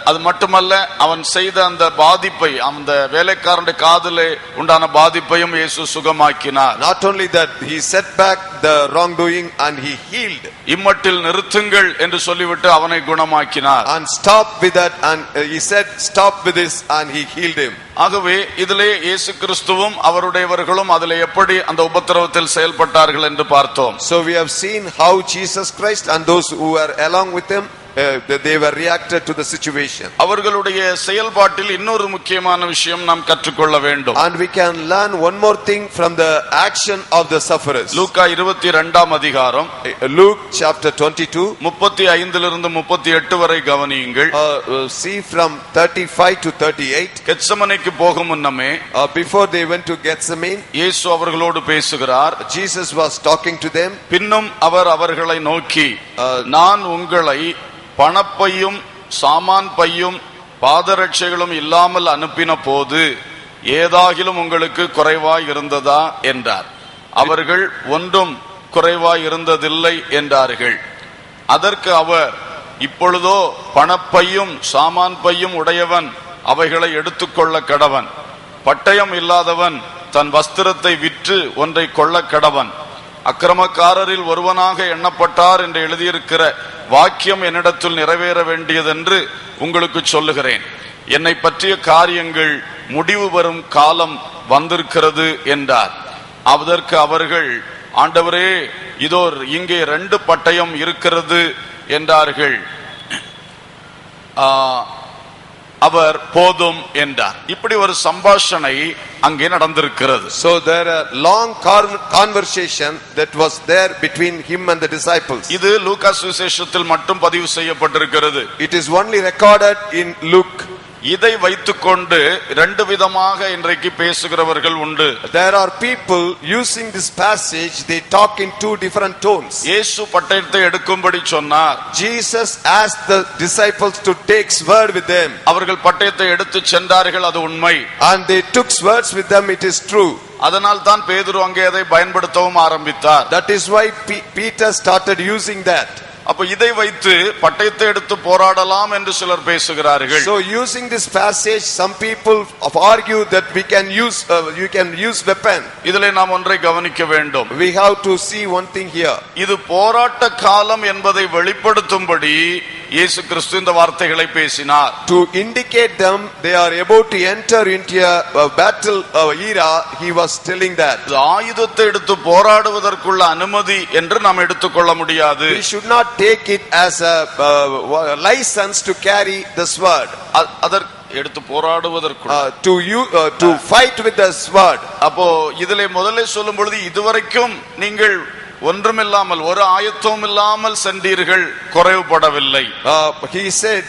அது மட்டுமல்ல, அவன் செய்த அந்த பாதிப்பை, அந்த வேலைக்காரனுடைய காதிலே உண்டான பாதிப்பையும் இயேசு சுகமாக்கினார். Not only that, he set back the wrongdoing and he healed. இம்மட்டில் நிறுத்துங்கள் என்று சொல்லிவிட்டு அவனை குணமாக்கினார். And stop with that, and he said stop with this, and he healed him. ஆகவே இதிலே இயேசு கிறிஸ்துவும் அவருடையவர்களும் அதிலே எப்படி அந்த உபத்திரவத்தில் செயல்பட்டார்கள் என்று பார்த்தோம். So we have seen how Jesus Christ and those who were along with him, they were reacted to the situation. அவர்களுடைய செயல்பாட்டில் இன்னொரு முக்கியமான விஷயம் நாம் கற்றுக்கொள்ள வேண்டும். And we can learn one more thing from the action of the sufferers. லூக்கா 22ஆம் அதிகாரம், Luke chapter 22, 35 38 வரை கவனியுங்கள். See from 35 to 38. கெத்சமனேக்கு போகும் முன்னமே, before they went to Gethsemane, இயேசு அவர்களோடு பேசுகிறார். Jesus was talking to them. பின்னும் அவர் அவர்களை நோக்கி, நான் உங்களை பணப்பையும் சாமான் பையும் பாதரட்சைகளும் இல்லாமல் அனுப்பின போது ஏதாகிலும் உங்களுக்கு குறைவாய் இருந்ததா என்றார். அவர்கள் ஒன்றும் குறைவாய் இருந்ததில்லை என்றார்கள். அதற்கு அவர், இப்பொழுதோ பணப்பையும் சாமான் பையும் உடையவன் அவைகளை எடுத்துக்கொள்ள கடவன், பட்டயம் இல்லாதவன் தன் வஸ்திரத்தை விற்று ஒன்றை கொள்ள கடவன். அக்கிரமக்காரரில் ஒருவனாக எண்ணப்பட்டார் என்று எழுதியிருக்கிற வாக்கியம் என்னிடத்தில் நிறைவேற வேண்டியதென்று உங்களுக்கு சொல்லுகிறேன். என்னை பற்றிய காரியங்கள் முடிவு வரும் காலம் வந்திருக்கிறது என்றார். அதற்கு அவர்கள், ஆண்டவரே, இதோ இங்கே 2 பட்டயம் இருக்கிறது என்றார்கள். அவர் போதும் என்றார். இப்படி ஒரு சம்பாஷணை அங்கே நடந்திருக்கிறது. So there a long conversation that was there between him and the disciples. இது லூக்கா சுவிசேஷத்தில் மட்டும் பதிவு செய்யப்பட்டிருக்கிறது. It is only recorded in Luke. இதை வைத்துக்கொண்டு ரெண்டு விதமாக இன்றைக்கு பேசுகிறவர்கள் உண்டு. There are people using this passage, they talk in two different tones. இயேசு பட்டயத்தை எடுக்கும்படி சொன்னார். Jesus asked the disciples to take sword with them. அவர்கள் பட்டயத்தை எடுத்து சென்றார்கள், அது உண்மை. And they took swords with them, it is true. அதனால் தான் பேதுரு அங்கே அதை பயன்படுத்தவும் ஆரம்பித்தார். That is why Peter started using that. அப்ப இதை வைத்து பட்டயத்தை எடுத்து போராடலாம் என்று சிலர் பேசுகிறார்கள். So using this passage, some people argue that you can use weapon. இதிலே நாம் ஒன்றை கவனிக்க வேண்டும். We have to see one thing here. இது போராட்ட காலம் என்பதை வெளிப்படுத்தும்படி இயேசு கிறிஸ்து இந்த வார்த்தைகளை பேசினார். To indicate them they are about to enter into a battle era, he was telling that. ஆயுதத்தை எடுத்து போராடுவதற்குள்ள அனுமதி என்று நாம் எடுத்துக்கொள்ள முடியாது. We should not take it as a license to carry the sword. அதற்கு எடுத்து போராடுவதற்கு to fight with the sword. அப்போ இதிலே முதல்ல சொல்லும் பொழுது இதுவரைக்கும் நீங்கள் ஒன்றுமில்லாமல் ஒரு ஆயத்தமும் இல்லாமல் சென்றீர்கள், குறைவுபடவில்லை. He said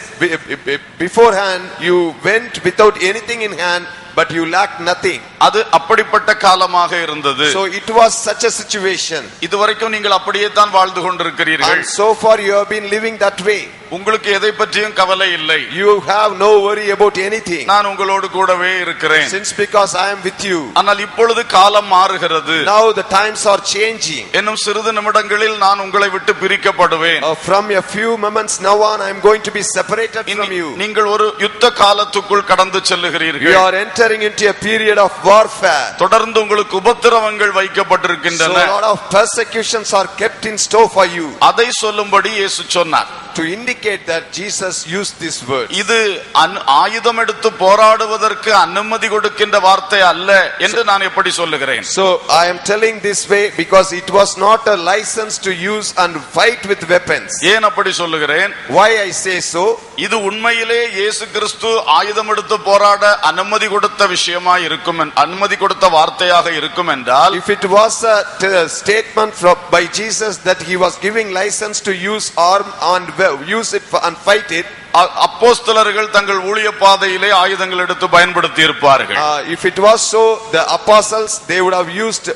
beforehand you went without anything in hand, but you lacked nothing. அது அப்படிப்பட்ட காலமாக இருந்தது. So it was such a situation. இதுவரைக்கும் நீங்கள் அப்படியே தான் வாழ்ந்து கொண்டிருக்கிறீர்கள். And so far you have been living that way. உங்களுக்கு எதை பற்றியும் கவலை இல்லை. You have no worry about anything. நான் உங்களோடு கூடவே இருக்கிறேன். Since because I am with you. ஆனால் இப்பொழுது காலம் மாறுகிறது. Now the times are changing. இன்னும் சிறிது நிமிடங்களில் நான் உங்களை விட்டு பிரிக்கப்படுவேன். From a few moments now on I am going to be separated from you. நீங்கள் ஒரு யுத்த காலத்துக்குள் கடந்து செல்லுகிறீர்கள். You are entering into a period of warfare. தொடர்ந்து உங்களுக்கு உபத்திரவங்கள் வைக்கப்பட்டிருக்கின்றன. So a lot of persecutions are kept in store for you. அதை சொல்லும்படி இயேசு சொன்னார். To indicate that Jesus used this word. இது ஆயுதம் எடுத்து போராடுவதற்கு அனுமதி கொடுக்கின்ற வார்த்தை அல்ல என்று நான் எப்படி சொல்லுகிறேன்? So I am telling this way because it was not a license to use and fight with weapons. ஏன் அப்படி சொல்லுகிறேன்? Why I say so? இது உண்மையிலே இயேசு கிறிஸ்து ஆயுதம் எடுத்து போராட அனுமதி கொடுத்த விஷயமா இருக்கும், அனுமதி கொடுத்த வார்த்தையாக இருக்கும் என்றால், if it was a statement by Jesus that he was giving license to use arm and use it and fight it, அப்போஸ்தலர்கள் தங்கள் ஊழிய பாதையிலே ஆயுதங்கள் எடுத்து பயன்படுத்தி இருப்பார்கள். If it was so, the apostles they would have used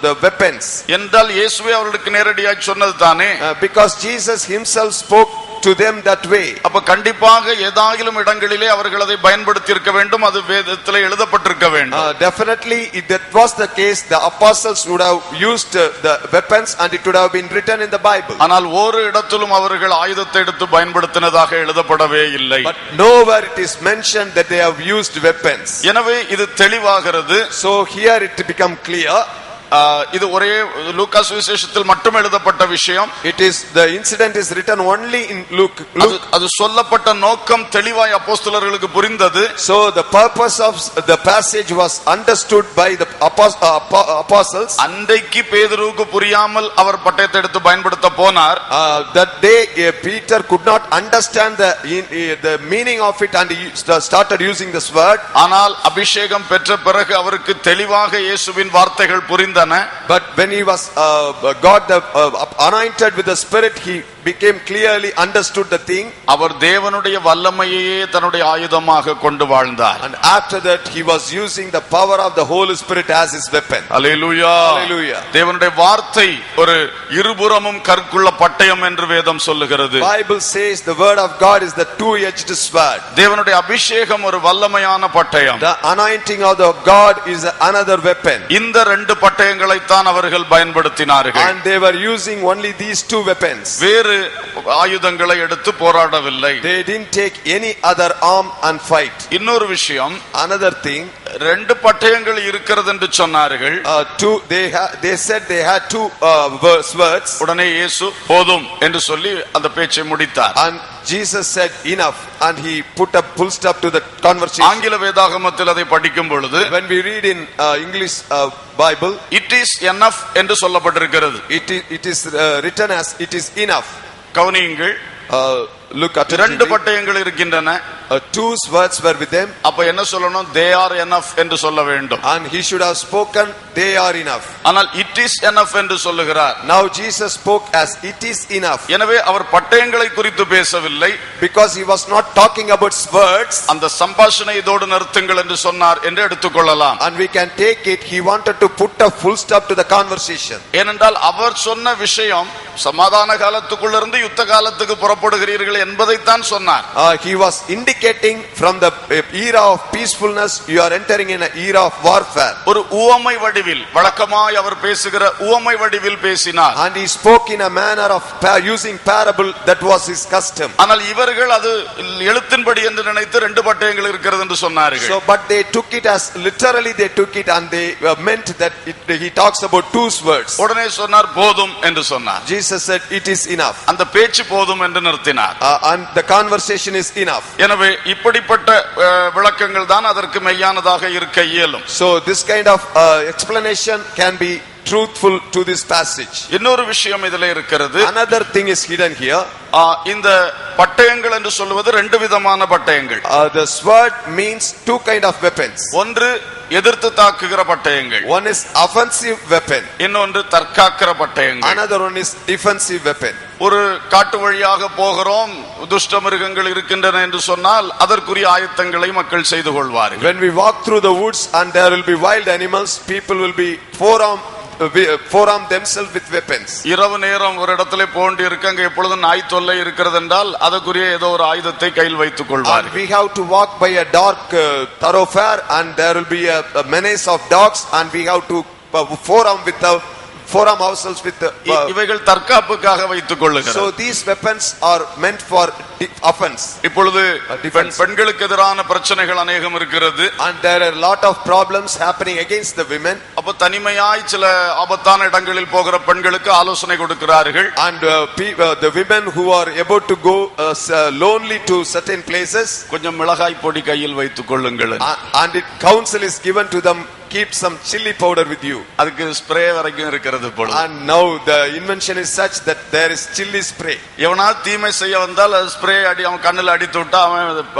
the weapons. என்றால் இயேசுவே அவர்களுக்கு நேரடியாக சொன்னது தானே. Because Jesus himself spoke to them that way. அப்ப கண்டிப்பாக ஏதாயிலும் இடங்களிலே அவர்கள் அதை பயன்படுத்தி இருக்க வேண்டும், அது வேதத்திலே எழுதப்பட்டிருக்க வேண்டும். Definitely if that was the case, the apostles would have used the weapons and it would have been written in the Bible. ஆனால் ஒரு இடத்திலும் அவர்கள் ஆயுதத்தை எடுத்து பயன்படுத்தினதாக எழுதப்படவே இல்லை. But nowhere it is mentioned that they have used weapons. எனவே இது தெளிவாகிறது. So here it become clear. இது ஒரே லூக்கா சுவிசேஷத்தில் மட்டும் எழுதப்பட்ட விஷயம். It is the incident is written only in Luke. அது சொல்லப்பட்ட நோக்கம் தெளிவாய் அப்போஸ்தலர்களுக்கு புரிந்தது. So the purpose of the passage was understood by the apostles. அன்றைக்கு பேதுருவுக்கு புரியாமல் அவர் பட்டயத்தை எடுத்து பயன்படுத்த போனார். That day Peter could not understand the meaning of it and he started using this word. ஆனால் அபிஷேகம் பெற்ற பிறகு அவருக்கு தெளிவாக இயேசுவின் வார்த்தைகள் புரிந்தன. But when he was got the anointed with the Spirit, he became clearly understood the thing. அவர் தேவனுடைய வல்லமையையே தன்னுடைய ஆயுதமாக கொண்டு வாழ்ந்தார். And after that he was using the power of the Holy Spirit as his weapon. Hallelujah. Hallelujah. தேவனுடைய வார்த்தை ஒரு இருபுறமும் கற்குள்ள பட்டயம் என்று வேதம் சொல்லுகிறது. Bible says the word of God is the two-edged sword. தேவனுடைய அபிஷேகம் ஒரு வல்லமையான பட்டயம். The anointing of the God is another weapon. இந்த ரெண்டு பட்டயங்களை தான் அவர்கள் பயன்படுத்தினார்கள். And they were using only these two weapons. வேறு ஆயுதங்களை எடுத்து போராடவில்லை. They didn't take any other arm and fight. இன்னொரு விஷயம், another thing, ரெண்டு பட்டயங்கள் இருக்கிறது என்று சொன்னார்கள். They said they had two swords. உடனே இயேசு போதும் என்று சொல்லி அந்த பேச்சை முடித்தார். And Jesus said enough and he put a full stop to the conversation. ஆங்கில வேதாகமத்தில் அதை படிக்கும் பொழுது, when we read in English Bible, it is enough என்று சொல்லப்பட்டிருக்கிறது. it is written as it is enough. கவனியுங்கள், look இரண்டு attentively. பட்டயங்கள் இருக்கின்றன. Two swords were with them. அப்ப என்ன சொல்லணும்? they are enough என்று சொல்ல வேண்டும். And he should have spoken, they are enough. ஆனால் it is enough என்று சொல்லுகிறார். Now Jesus spoke as it is enough. எனவே அவர் பட்டயங்களை குறித்து பேசவில்லை. Because he was not talking about swords. அந்த சம்பாஷணை இதோடு நிறுத்துங்கள் என்று சொன்னார் என்று எடுத்துக்கொள்ளலாம். And we can take it, he wanted to put a full stop to the conversation. ஏனென்றால் அவர் சொன்ன விஷயம் சமாதான காலத்துக்குள்ளிருந்து யுத்த காலத்துக்கு புறப்படுகிறீர்கள் என்பதைத்தான் சொன்னார். He was indicating from the era of peacefulness you are entering in an era of warfare. ஒரு உவமை வடிவில் வழக்கமாய் அவர் பேசுகிற உவமை வடிவில் பேசினார். And he spoke in a manner of using parable, that was his custom. ஆனால் இவர்கள் அது எழுத்தின்படி என்று நினைத்து ரெண்டு பட்டயங்கள் இருக்கிறது என்று சொன்னார்கள். So but they took it as literally, they took it and they meant that he talks about two swords. உடனே சொன்னார் போதும் என்று சொன்னார். Jesus said it is enough. அந்த பேச்சு போதும் என்று நிறுத்தினார். And the conversation is enough. எனவே இப்படிப்பட்ட விளக்கங்கள் தான் அதற்கு மெய்யானதாக இருக்க இயலும். So this kind of explanation can be truthful to this passage. இன்னொரு விஷயம் இதிலே இருக்கிறது. Another thing is hidden here. இந்த பட்டயங்கள் என்று சொல்வது ரெண்டு விதமான பட்டயங்கள். The sword means two kind of weapons. ஒன்று எதிர்த்து தாக்குகிற பட்டயங்கள். One is offensive weapon. இன்னொன்று தற்காக்கிற பட்டயங்கள். Another one is defensive weapon. ஒரு காட்டு வழியாக போகிறோம், துஷ்ட மிருகங்கள் இருக்கின்றன என்று சொன்னால் அதற்குரிய ஆயத்தங்களை மக்கள் செய்து கொள்வார்கள். When we walk through the woods and there will be wild animals, people will be forearm themselves with weapons. இரவு நேரம் ஒரு இடத்திலே போண்டி இருக்க அங்க எப்பொழுதும் நாய் தொல்லை இருக்கிறது என்றால் அதற்குரிய ஏதோ ஒரு ஆயுதத்தை கையில் வைத்துக் கொள்வார்கள். We have to walk by a dark thoroughfare and there will be a menace of dogs and we have to forearm ourselves with இவைகள் தற்காப்புக்காக வைத்துக் கொள்ளுகிறார். So these weapons are meant for offense. இப்பொழுது பெண்களுக்கு எதிரான பிரச்சனைகள் अनेகம் இருக்கிறது. And there are a lot of problems happening against the women. அப்ப தனிமையாய் சில ஆபத்தான இடங்களில் போகிற பெண்களுக்கு ஆலோசனை கொடுக்கிறார்கள். And the women who are about to go lonely to certain places, கொஞ்சம் மிளகாய் பொடி கையில் வைத்துக் கொள்ளுங்கள். and counsel is given to them, keep some chili powder with you. அதுக்கு ஸ்ப்ரே வரைக்கும் இருக்கிறது போல. And now the invention is such that there is chili spray. எவனா தீமை செய்ய வந்தால் ஸ்ப்ரே அடி அவன் கண்ணில் அடித்து விட்டா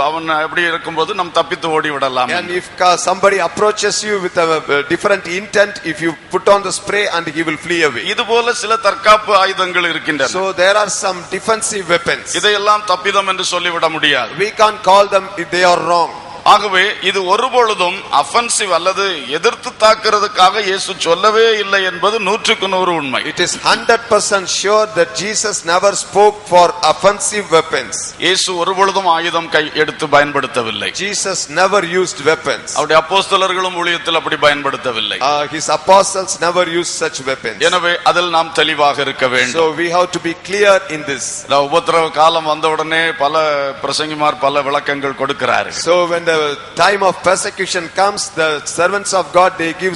அவன் எப்படி இருக்கும்போது நம்ம தப்பித்து ஓடி விடலாம். And if somebody approaches you with a different intent, if you put on the spray and he will flee away. இது போல சில தற்காப்பு ஆயுதங்கள் இருக்கின்றன. So there are some defensive weapons. இதையெல்லாம் தப்பிதம் என்று சொல்லிவிட முடியாது. We can't call them if they are wrong. ஆகவே இது ஒருபொழுதும் அஃபென்சிவ் அல்லது எதிர்த்து தாக்குறதுக்காக இயேசு சொல்லவே இல்லை என்பது 100% உண்மை. It is 100% sure that Jesus never spoke for offensive weapons. இயேசு ஒருபொழுதும் ஆயுதம் கை எடுத்து பயன்படுத்தவில்லை. Jesus never used weapons. அவருடைய அப்போஸ்தலர்களும் ஊழியத்தில் அப்படி பயன்படுத்தவில்லை. His apostles never used such weapons. எனவே அதில் நாம் தெளிவாக இருக்க வேண்டும். So we have to be clear in this. உபத்திரவ காலம் வந்தவுடனே பல பிரசங்கிமார் பல விளக்கங்கள் கொடுக்கிறார்கள். So when the time of persecution comes, the servants of God, they give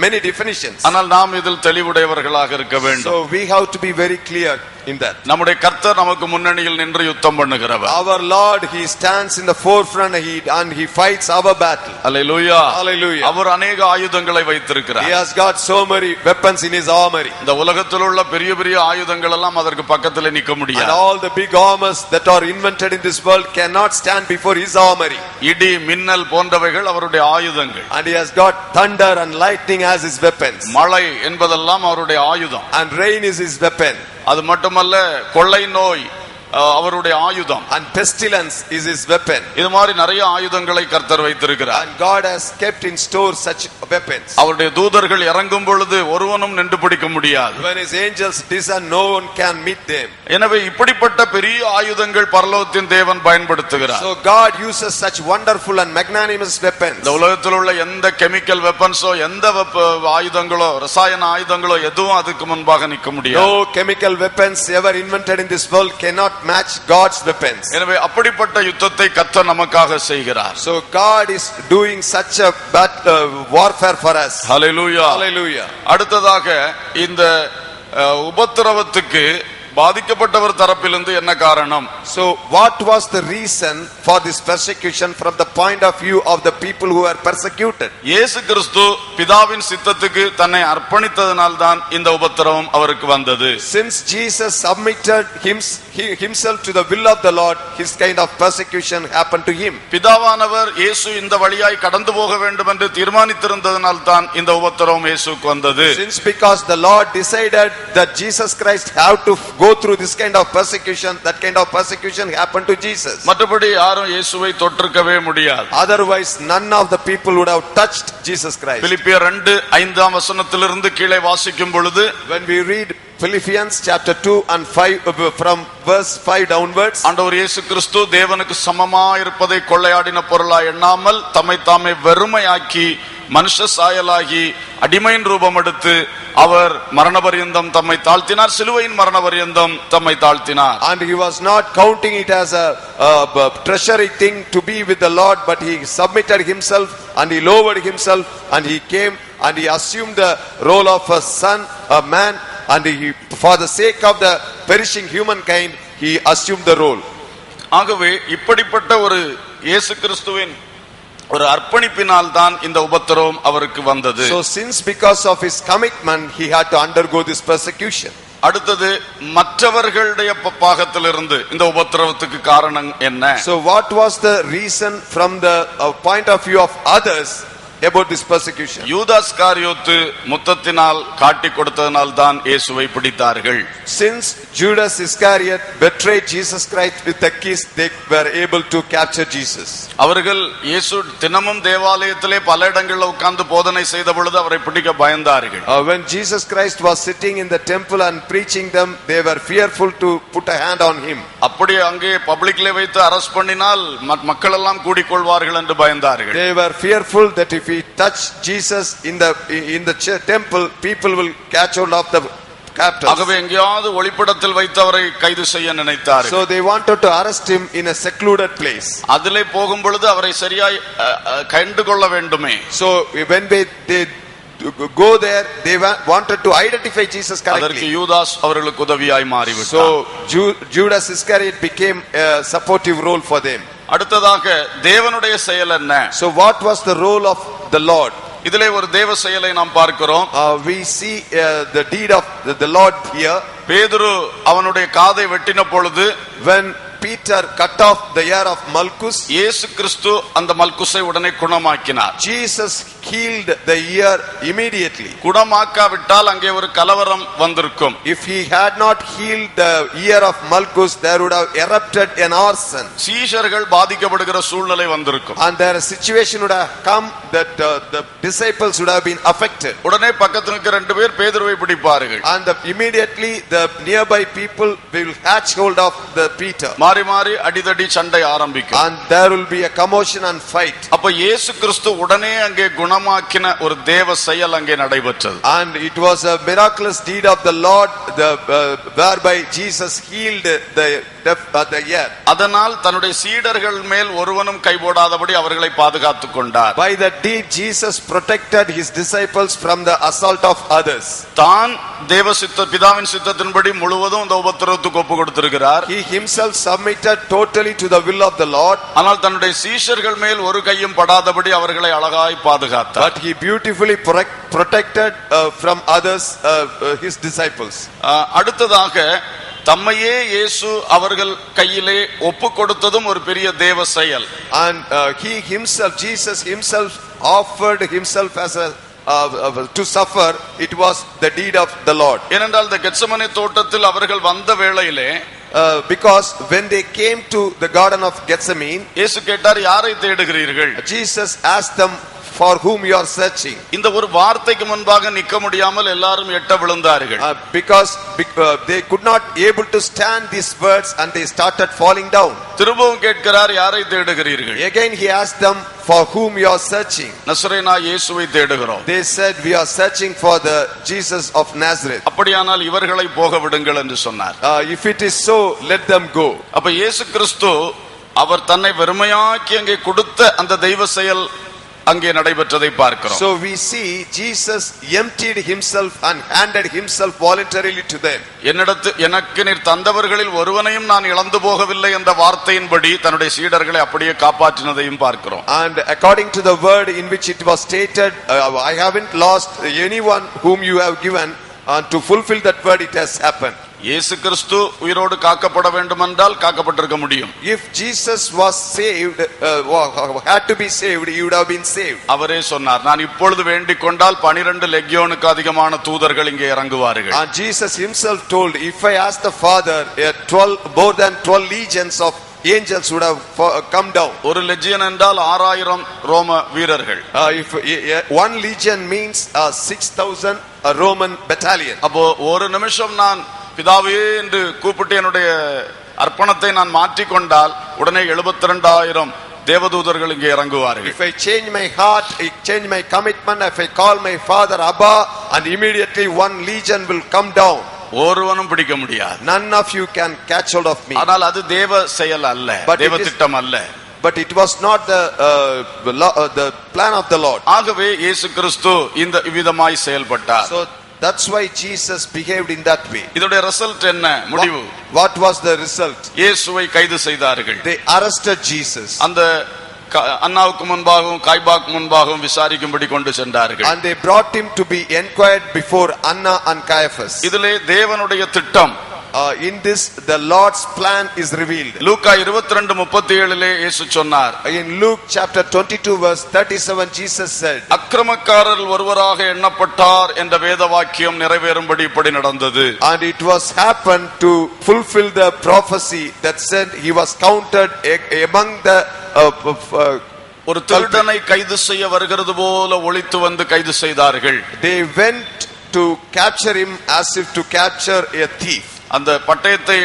many definitions. ஆனால் நாம் இதில் தெளிவுடையவர்களாக இருக்க வேண்டும். So we have to be very clear in that. நம்முடைய கர்த்தர் நமக்கு முன்னணியில் நின்று யுத்தம் பண்ணுகிறவர். Our Lord, he stands in the forefront and he fights our battle. Hallelujah. Hallelujah. அவர் अनेक ஆயுதங்களை வைத்திருக்கிறார். He has got so many weapons in his armory. இந்த உலகத்தில் உள்ள பெரிய பெரிய ஆயுதங்கள் எல்லாம் அதற்கு பக்கத்தில் நிற்க முடியாது. And all the big armors that are invented in this world cannot stand before his armory. இடி மின்னல் போன்றவைகள் அவருடைய ஆயுதங்கள். And he has got thunder and lightning as his weapons. மழை என்பதெல்லாம் அவருடைய ஆயுதம். And rain is his weapon. அது மட்டுமல்ல கொள்ளை நோய் அவருடைய ஆயுதம். And pestilence is his weapon. இது மாதிரி நிறைய ஆயுதங்களை கர்த்தர் வைத்திருக்கிறார். And God has kept in store such weapons. அவருடைய தூதர்கள் இறங்கும் பொழுது ஒருவனும் நின்று பிடிக்க முடியாது. When his angels descend, no one can meet them. எனவே இப்படிப்பட்ட பெரிய ஆயுதங்கள் பரலோகத்தின் தேவன் பயன்படுத்துகிறார். So God uses such wonderful and magnanimous weapons. இந்த உலகத்தில் உள்ள எந்த கெமிக்கல் வெப்பன்ஸோ எந்த ஆயுதங்களோ ரசாயன ஆயுதங்களோ எதுவும் அதுக்கு முன்பாக நிற்க முடியாது. No chemical weapons ever invented in this world cannot match God's weapons. எனவே அப்படிப்பட்ட யுத்தத்தை கர்த்தர் நமக்காக செய்கிறார். So God is doing such a warfare for us. Hallelujah. Hallelujah. அடுத்ததாக இந்த உபத்திரவத்துக்கு பாதிக்கப்பட்டவர் தரப்பிலிருந்து என்ன காரணம்? So what was the reason for this persecution from the point of view of the people who were persecuted? இயேசு கிறிஸ்து பிதாவின் சித்தத்துக்கு தன்னை அர்ப்பணித்ததனால்தான் இந்த உபத்திரவம் அவருக்கு வந்தது. Since Jesus submitted himself to the will of the Lord, his kind of persecution happened to him. பிதாவானவர் இயேசு இந்த வழியாய் கடந்து போக வேண்டும் என்று தீர்மானித்திருந்ததனால்தான் இந்த உபத்திரவம் இயேசுவுக்கு வந்தது. Since because the Lord decided that Jesus Christ have to go through this kind of persecution, that kind of persecution happened to Jesus. மற்றபடி யாரும் இயேசுவை தொற்றிருக்கவே முடியாது. Otherwise none of the people would have touched Jesus Christ. பிலிப்பியர் 2:5 வசனத்திலிருந்து கீழே வாசிக்கும் பொழுது, when we read Philippians chapter 2 and 5 from verse 5 downwards, ஆண்டவர் இயேசு கிறிஸ்து தேவனுக்கு சமமாய் இருப்பதை கொள்ளையாடின பொருளாய் எண்ணாமல் தம்மை தாமே வெறுமையாக்கி மனுஷ சாயலாகி அடிமையின் ரூபம் எடுத்து அவர் மரணபரியந்தம் தம்மை தாழ்த்தினார், சிலுவையின் மரணபரியந்தம் தம்மை தாழ்த்தினார். and he was not counting it as a treasury thing to be with the Lord, but he submitted himself and he lowered himself and he came and he assumed the role of a son, a man, and he, for the sake of the perishing humankind, he assumed the role. ஆகவே இப்படிப்பட்ட ஒரு இயேசு கிறிஸ்துவின் ஒரு அர்ப்பணிப்பினால் தான் இந்த உபத்திரவம் அவருக்கு வந்தது. So since because of his commitment he had to undergo this persecution. அடுத்தது மற்றவர்களுடைய பாகத்திலிருந்து இந்த உபத்திரவத்துக்கு காரணம் என்ன? So what was the reason from the point of view of others about this persecution? யூதாஸ் காரியோத்து முத்தத்தினால் காட்டி கொடுத்ததனால் தான் இயேசுவை பிடித்தார்கள். Since Judas Iscariot betrayed Jesus Christ with a kiss, they were able to capture Jesus. அவர்கள் இயேசு தினமும் தேவாலயத்திலே பல இடங்களில் உட்கார்ந்து போதனை செய்த பொழுது அவரை பிடிக்க பயந்தார்கள். When Jesus Christ was sitting in the temple and preaching them, they were fearful to put a hand on him. அப்படி அங்கே பப்ளிக்ல வைத்து அரெஸ்ட் பண்ணினால் மக்கள் எல்லாம் கூடிக்கொள்வார்கள் என்று பயந்தார்கள். They were fearful that if we touch Jesus in the temple, people will catch hold of the captors. ஆகவே எங்கேயாவது ஒளிப்படத்தில் வைத்து அவரை கைது செய்ய நினைத்தார்கள். So they wanted to arrest him in a secluded place. அதிலே போகும் பொழுது அவரை சரியாய் கண்டு கொள்ள வேண்டுமே. So when they go there, they wanted to identify Jesus correctly. அதற்கு யூதாஸ் அவர்களுக்கு உதவியாய் மாறிவிட்டார். So Judas Iscariot became a supportive role for them. அடுத்ததாக தேவனுடைய செயல் என்ன? So what was the role of the Lord? இதிலே ஒரு தேவ செயலை நாம் பார்க்கிறோம். We see the deed of the Lord here. பேதுரு அவனுடைய காதை வெட்டின பொழுது, when Peter cut off the ear of Malchus, இயேசு கிறிஸ்து அந்த மல்குஸை உடனே குணமாக்கினார். Jesus healed the ear immediately. குணமாக்காவிட்டால் அங்கே ஒரு கலவரம் வந்திருக்கும். If he had not healed the ear of Malchus, there would have erupted an arson. சீஷர்கள் பாதிக்கப்படுகிற சூழ்நிலை வந்திருக்கும். And there a situation would have come that the disciples would have been affected. உடனே பக்கத்துல இருக்க ரெண்டு பேர் பேதுருவை பிடிப்பார்கள். And immediately the nearby people will catch hold of the Peter. மாறி மாறி அடிதடி சண்டை ஆரம்பிக்கும். And there will be a commotion and fight. அப்ப இயேசு கிறிஸ்து உடனே அங்கே குணமாக்கின ஒரு தேவ செயல் அங்கே நடைபெற்றது. And it was a miraculous deed of the Lord, whereby Jesus healed the ear. அதனால் தன்னுடைய சீடர்கள் மேல் ஒருவனும் கை போடாதபடி அவர்களை பாதுகாத்துக் கொண்டார். By that deed Jesus protected his disciples from the assault of others. தான் தேவ சித்த பிதாவின் சித்தத்தின்படி முழுவதும் இந்த உபத்திரவத்துக்கு ஒப்பு கொடுத்திருக்கிறார். He himself submitted totally to the will of the Lord. ஆனால் தன்னுடைய சீஷர்கள் மேல் ஒரு கையும் படாதபடி அவர்களை அழகாய் பாதுகாத்தார். But he beautifully protected from others his disciples. அடுத்ததாக தம்மையே இயேசு அவர்கள் கையிலே ஒப்பு கொடுத்ததும் ஒரு பெரிய தேவ செயல். And he himself, Jesus himself offered himself as a to suffer. It was the deed of the Lord. ஏனென்றால் இந்த கெத்செமனே தோட்டத்தில் அவர்கள் வந்த வேளையிலே, because when they came to the garden of Gethsemane, இயேசு கேட்டார், யாரை தேடுகிறீர்கள்? Jesus asked them, for whom you are searching. இந்த ஒரு வார்த்தைக்கு முன்பாக நிற்க முடியாமல் எல்லாரும் எட்ட விழுந்தார்கள். Because they could not able to stand these words and they started falling down. திரும்பவும் கேட்கிறார், யாரை தேடுகிறீர்கள்? Again he asked them, for whom you are searching. நசரேனா இயேசுவை தேடுகிறோம். They said, we are searching for the Jesus of Nazareth. அப்படியானால் இவர்களை போக விடுங்கள் என்று சொன்னார். If it is so, let them go. அப்ப இயேசு கிறிஸ்து அவர் தன்னை வெறுமையாக்கி அங்கே கொடுத்த அந்த தெய்வ செயல் அங்கே நடைபெற்றதை பார்க்கிறோம். So we see Jesus emptied himself and handed himself voluntarily to them. எனக்கு நீர் தந்தவர்களில் ஒருவனையும் நான் இழந்து போகவில்லை என்ற வார்த்தையின்படி தன்னுடைய சீடர்களை அப்படியே காப்பாற்றினதையும் பார்க்கிறோம். And according to the word in which it was stated, I haven't lost anyone whom you have given, and to fulfill that word it has happened. இயேசு கிறிஸ்து உயிரோடு காக்கப்பட வேண்டுமென்றால் காக்கப்பட்டிருக்க முடியும். If Jesus was saved, had to be saved, he would have been saved. அவரே சொன்னார், நான் இப்பொழுது வேண்டிக் கொண்டால் 12 லெகியோனுக்கு அதிகமான தூதர்கள் இங்கே இறங்குவார்கள். And Jesus himself told, if I ask the Father, more than 12 legions of angels would have come down. ஒரு லெஜியன் என்றால் 6000 ரோம வீரர்கள். If one legion means 6000 Roman battalion. அப்போ ஒரு நிமிஷம் நான் பிதாவே என்று கூப்பிட்டு என்னுடைய அர்ப்பணத்தை நான் மாற்றிக்கொண்டால் உடனே 72000 தேவதூதர்கள் இங்கே இறங்குவார்கள். If I change my heart, I change my commitment, if I call my father Abba, and immediately one legion will come down. ஒருவனும் பிடிக்க முடியாது. None of you can catch hold of me. ஆனால் அது தேவ செயல் அல்ல, தேவ திட்டம் அல்ல. But it was not the plan of the Lord. ஆகவே இயேசு கிறிஸ்து இந்த விதமாய் செயல்பட்டார். So that's why Jesus behaved in that way. இதோட ரிசல்ட் என்ன? முடிவு. What was the result? இயேசுவை கைது செய்தார்கள். They arrested Jesus. அந்த அன்னாவுக்கு முன்பாகவும் காய்பாக்கு முன்பாகவும் விசாரிக்கும்படி கொண்டு சென்றார்கள். And they brought him to be inquired before Anna and Caiaphas. இதிலே தேவனுடைய திட்டம், in this the Lord's plan is revealed. லூக்கா 22:37 இயேசு சொன்னார். In Luke chapter 22 verse 37 Jesus said, அக்கிரமக்காரர் ஒருவராக எண்ணப்பட்டார் என்ற வேத வாக்கியம் நிறைவேறும்படி இப்படி நடந்தது. And it was happened to fulfill the prophecy that said he was counted among the ஒரு திருடனை கைது செய்ய வருகிறது போல ஒளித்து வந்து கைது செய்தார்கள். They went to capture him as if to capture a thief. அந்த பட்டயத்தை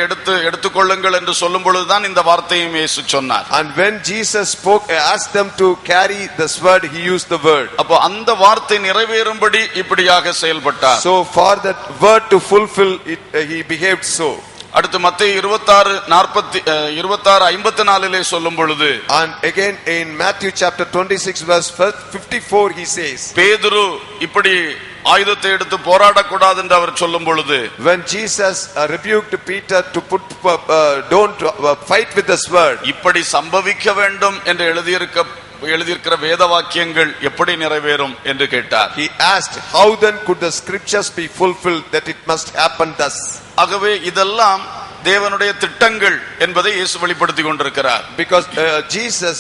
எடுத்துக்கொள்ளுங்கள் என்று சொல்லும் பொழுதுதான் இந்த வார்த்தையும் இயேசு சொன்னார். And when Jesus spoke, asked them to carry the sword, he used the word. அப்போ அந்த வார்த்தை நிறைவேறும்படி இப்படியாக செயல்பட்டார். So for that word to fulfill it, he behaved so. அடுத்து மத்தேயு 26:54 சொல்லும் பொழுது, and again in Matthew chapter 26 verse 54 he says, பேதுரு இப்படி ஆயுதத்தை எடுத்து போராடக்கூடாது என்று அவர் சொல்லும் பொழுது, when Jesus rebuked Peter to don't fight with the sword, இப்படி சம்பவிக்க வேண்டும் என்று எழுதியிருக்கிற வேத வாக்கியங்கள் எப்படி நிறைவேறும் என்று கேட்டார். He asked, how then could the scriptures be fulfilled that it must happen thus? ஆகவே இதெல்லாம் தேவனுடைய திட்டங்கள் என்பதை இயேசு வெளிப்படுத்திக் கொண்டிருக்கிறார். Because Jesus,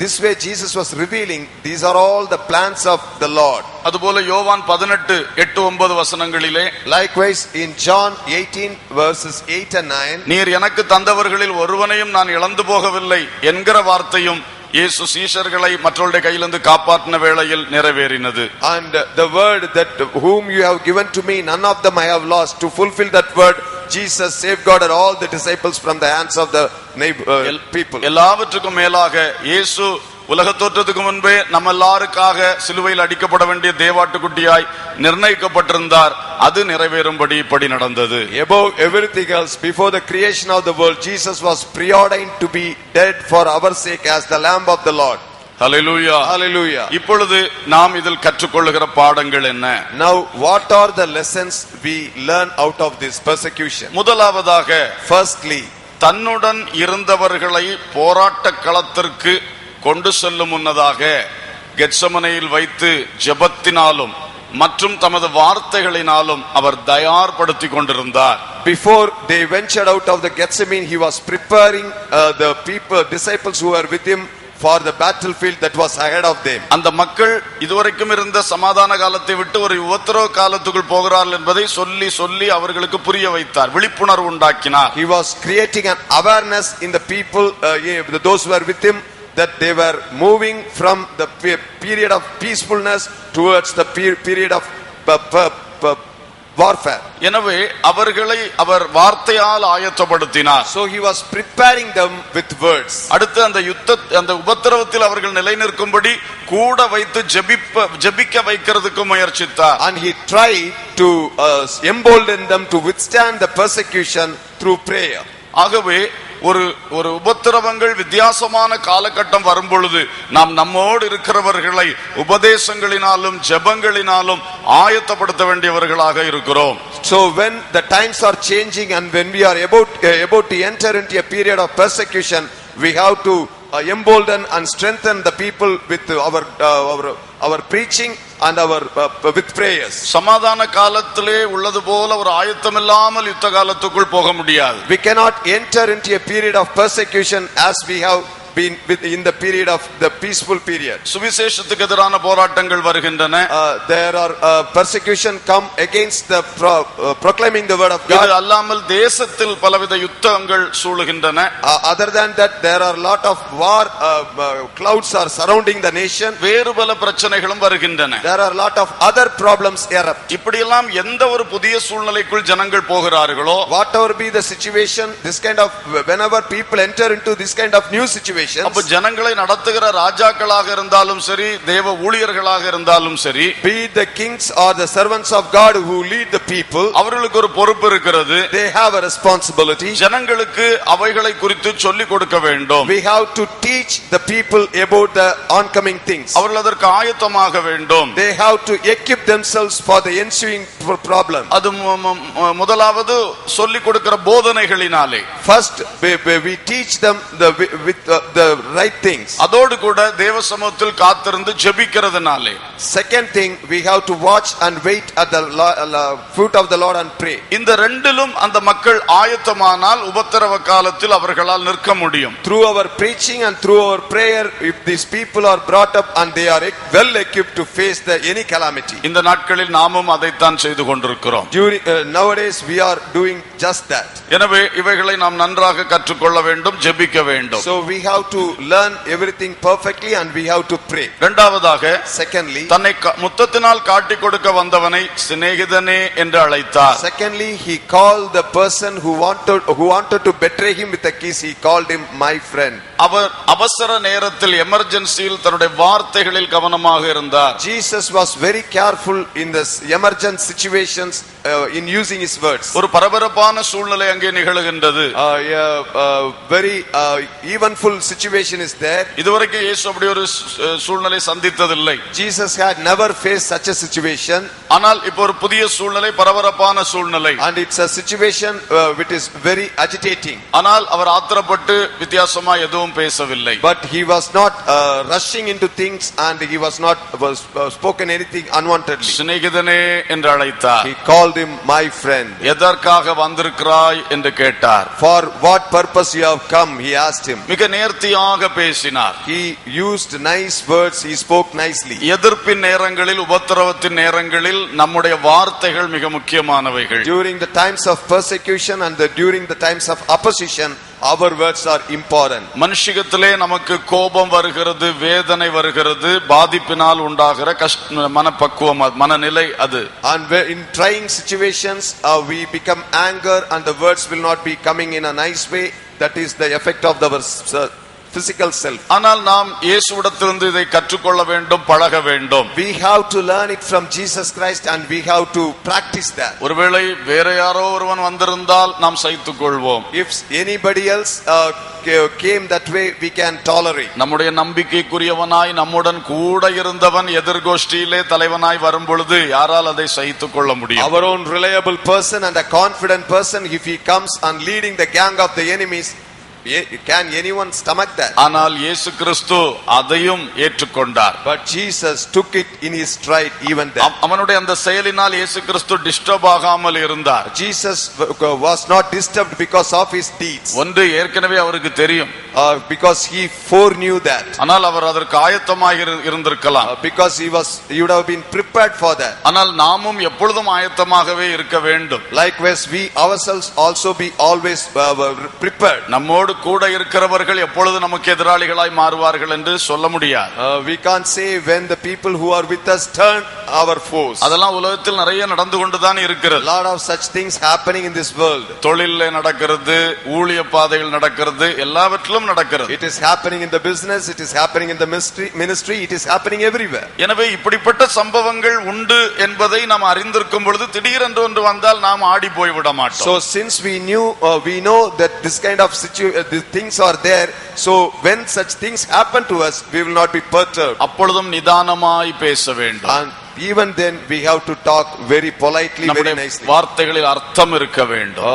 this way Jesus was revealing, these are all the plans of the Lord. அதுபோல யோவான் 18:8-9 வசனங்களிலே, likewise in John 18 verses 8 and 9, நீர் எனக்கு தந்தவர்களில் ஒருவனையும் நான் இழந்து போகவில்லை என்கிற வார்த்தையும் இயேசு சீஷர்களை மற்றவருடைய கையிலிருந்து காப்பாற்றின வேளையில் நிறைவேறினது. And the word that whom you have given to me, none of them I have lost, to fulfill that word Jesus safeguarded all the disciples from the hands of the people. எல்லாவற்றுக்கும் மேலாக இயேசு உலக தோற்றத்துக்கு முன்பே நம்ம எல்லாருக்காக சிலுவையில் அடிக்கப்பட வேண்டிய தேவாட்டுக்குட்டியாய் நிர்ணயிக்கப்பட்டிருந்தார். அது நிறைவேறும்படி இப்படி நடந்தது. Above everything else, before the creation of the world, Jesus was preordained to be dead for our sake as the Lamb of the Lord. Hallelujah. Hallelujah. இப்பொழுது நாம் இதில் கற்றுக்கொள்ளுகிற பாடங்கள் என்ன? Now what are the lessons we learn out of this persecution? முதலாவதாக, firstly, தன்னுடன் இருந்தவர்களை போராட்ட களத்திற்கு கொண்டு செல்லும் முன்னதாக கெத்செமனேயில் வைத்து ஜெபத்தினாலும் மற்றும் தமது வார்த்தைகளினாலும் அவர் தயார்படுத்திக் கொண்டிருந்தார். Before they ventured out of the Gethsemane, he was preparing the disciples who were with him for the battlefield that was ahead of them. அந்த மக்கள் இதுவரைக்கும் இருந்த சமாதான காலத்தை விட்டு ஒரு உபத்திரவ காலத்துக்குள் போகிறார்கள் என்பதை சொல்லி சொல்லி அவர்களுக்கு புரிய வைத்தார், விழிப்புணர்வு உண்டாக்கினார். He was creating an awareness in the people, those who were with him, that they were moving from the period of peacefulness towards the period of warfare. எனவே அவர்களை அவர் வார்த்தையால் ஆயத்தப்படுத்தினார். So he was preparing them with words. அடுத்து அந்த உபத்திரவத்தில் அவர்கள் நிலை நிற்கும்படி கூட வைத்து ஜெபிக்க வைக்கிறதுக்கு முயற்சித்தார். And he tried to embolden them to withstand the persecution through prayer. ஆகவே ஒரு ஒரு உபத்திரவங்கள் வித்தியாசமான காலகட்டம் வரும் பொழுது நாம் நம்மோடு இருக்கிறவர்களை உபதேசங்களினாலும் ஜெபங்களினாலும் ஆயத்தப்படுத்த வேண்டியவர்களாக இருக்கிறோம். So when the times are changing and when we are about to enter into a period of persecution, we have to embolden and strengthen the people with our preaching and our with prayers. சமாதான காலத்திலே உள்ளது போல ஒரு ஆயத்தமில்லாமல் யுத்த காலத்துக்குள் போக முடியாது. We cannot enter into a period of persecution as we have been in the period of the peaceful period. சுவிசேஷத்துக்கு எதிரான போராட்டங்கள் வருகின்றன. There are persecution come against the proclaiming the word of God. இது அல்லாமல் தேசத்தில் பலவித யுத்தங்கள் சூழுகின்றன. Other than that, there are lot of war clouds are surrounding the nation. வேறு பல பிரச்சனைகளும் வருகின்றன. There are lot of other problems erupt. இப்படியெல்லாம் எந்த ஒரு புதிய சூழ்நிலைக்குள் ஜனங்கள் போகிறார்களோ, whatever be the situation, this kind of whenever people enter into this kind of new situation, அப்ப ஜனங்களை நடத்துகிற ராஜாக்களாக இருந்தாலும் சரி, தேவ ஊழியர்களாக இருந்தாலும் சரி, be the kings or the servants of God who lead the people, அவர்களுக்கு ஒரு பொறுப்பு இருக்கிறது. they have a responsibility. ஜனங்களுக்கு அவைகளை குறித்து சொல்லிக் கொடுக்க வேண்டும். We have to teach the people about the oncoming things. அவர்கள் அதற்கு ஆயத்தமாக வேண்டும். They have to equip themselves for the ensuing problem. அது முதலாவது சொல்லிக் கொடுக்கிற போதனைகளினாலே. First we teach them with the right things. அதோடு கூட தேவ சமூகத்தில் காத்திருந்து ஜெபிக்கிறதுனாலே. Second thing, we have to watch and wait at the foot of the Lord and pray. இந்த ரெண்டிலும் அந்த மக்கள் ஆயத்தமானால் உபத்திரவ காலத்தில் அவர்களால் நிற்க முடியும். Through our preaching and through our prayer, if these people are brought up and they are well equipped to face any calamity. இந்த நாட்களில் நாமும் அதைத்தான் செய்து கொண்டிருக்கிறோம். Nowadays we are doing just that. எனவே இவைகளை நாம் நன்றாக கற்றுக்கொள்ள வேண்டும், ஜெபிக்க வேண்டும். So we have to learn everything perfectly and we have to pray. இரண்டாவதாக, secondly, தன்னை முத்தத்தினால் காட்டிக் கொடுக்க வந்தவனை சிநேகிதனே என்று அழைத்தார். Secondly, he called the person who wanted to betray him with a kiss. He called him my friend. அவர் அவசர நேரத்தில் எமர்ஜென்சியில் தன்னுடைய வார்த்தைகளில் கவனமாக இருந்தார். Jesus was very careful in this emergent situations in using his words. ஒரு பரபரப்பான சூழ்நிலை அங்கே நிகழுகின்றது. Very evenful situation is there. இதுவரைக்கும் இயேசு அப்படி ஒரு சூழ்நிலை சந்தித்ததில்லை. Jesus had never faced such a situation. ஆனால் இப்போ ஒரு புதிய சூழ்நிலை, பரபரப்பான சூழ்நிலை. And it's a situation which is very agitating. ஆனால் அவர் ஆத்திரப்பட்டு வித்தியாசமா எதுவும் பேசவில்லை. But he was not rushing into things and he was not spoken anything unwantedly. சிநேகிதனே என்று அழைத்தார். He called him my friend. எதற்காக வந்திருக்கிறாய் என்று கேட்டார். For what purpose you have come, he asked him. மிக நேர்த்தியாக பேசினார். He used nice words, he spoke nicely. எதிர்ப்பின் நேரங்களில், உபத்திரவத்தின் நேரங்களில் நம்முடைய வார்த்தைகள் மிக முக்கியமானவைகள். During the times of persecution and during the times of opposition, our words are important. மனுஷிகத்திலே நமக்கு கோபம் வருகிறது, வேதனை வருகிறது, பாதிப்பினால் உண்டாகிற மனப்பக்குவம், மனநிலை அது. And in trying situations we become anger and the words will not be coming in a nice way. That is the effect of our physical self. ஆனால் நாம் இயேசுவிடத்திலிருந்து இதை கற்றுக்கொள்ள வேண்டும், பழக வேண்டும். We have to learn it from Jesus Christ and we have to practice that. ஒருவேளை வேற யாரோ ஒருவன் வந்திருந்தால் நாம் சகித்துக் கொள்வோம். If anybody else came that way, we can tolerate. நம்முடைய நம்பிக்கைக்குரியவனாய் நம்முடன் கூட இருந்தவன் எதிர்கோஷ்டியிலே தலைவனாய் வரும் பொழுது யாரால் அதை சகித்துக் கொள்ள முடியும்? Our own reliable person and a confident person, if he comes and leading the gang of the enemies, can anyone stomach that? ஆனால் இயேசு கிறிஸ்து அதையும் ஏற்றுக்கொண்டார். But Jesus took it in his stride even then. அவனுடைய அந்த செயலினால் இயேசு கிறிஸ்து disturb ஆகாமல் இருந்தார். Jesus was not disturbed because of his deeds. ஒன்று ஏற்கனவே அவருக்கு தெரியும், because he foreknew that. ஆனால் அவர் அதற்கு ஆயத்தமாக இருந்திருக்கலாம். Because he would have been prepared for that. ஆனால் நாமும் எப்பொழுதும் ஆயத்தமாகவே இருக்க வேண்டும். Likewise, we ourselves also be always prepared. நம்மோடு கூட இருக்கிறவர்கள் எப்பொழுது நமக்கு எதிராளிகளாய் மாறுவார்கள் என்று சொல்ல முடியாது. We can't say when the people who are with us turn our foes. அதெல்லாம் உலகத்தில் நிறைய நடந்து கொண்டுதான் இருக்கிறது. Lot of such things happening in this world. தொழில்ல நடக்கிறது, ஊழிய பாதையில் நடக்கிறது, எல்லாவற்றிலும் நடக்கிறது. It is happening in the business, it is happening in the ministry, it is happening everywhere. எனவே இப்படிப்பட்ட சம்பவங்கள் உண்டு என்பதை நாம் அறிந்திருக்கும் பொழுது திடீரென்று ஒன்று வந்தால் நாம் ஆடி போய் விட மாட்டோம். So since we know that this kind of these things are there. So when such things happen to us, we will not be perturbed. அப்பொழுதும் நிதானமாய் பேச வேண்டும். And even then we have to talk very politely, very நம்முடைய nicely. வார்த்தைகளில் அர்த்தம் இருக்க வேண்டும்.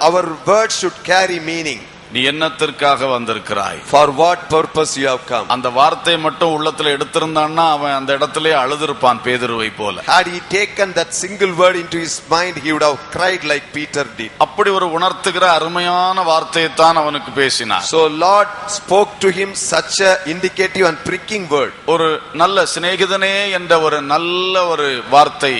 Our words should carry meaning. நீ என்னத்திற்காக வந்திருக்கிறாய்? For what purpose you have come? அந்த வார்த்தையை மட்டும் உள்ளத்துல எடுத்திருந்தான்னா அவன் அந்த இடத்திலே அழுதிருப்பான் பேதுருவை போல. Had he taken that single word into his mind, he would have cried like Peter did. அப்படி ஒரு உணர்த்துகிற அருமையான வார்த்தையை தான் அவனுக்கு பேசினார். So Lord spoke to him such a indicative and pricking word. ஒரு நல்ல சிநேகிதனே என்ற ஒரு நல்ல ஒரு வார்த்தை,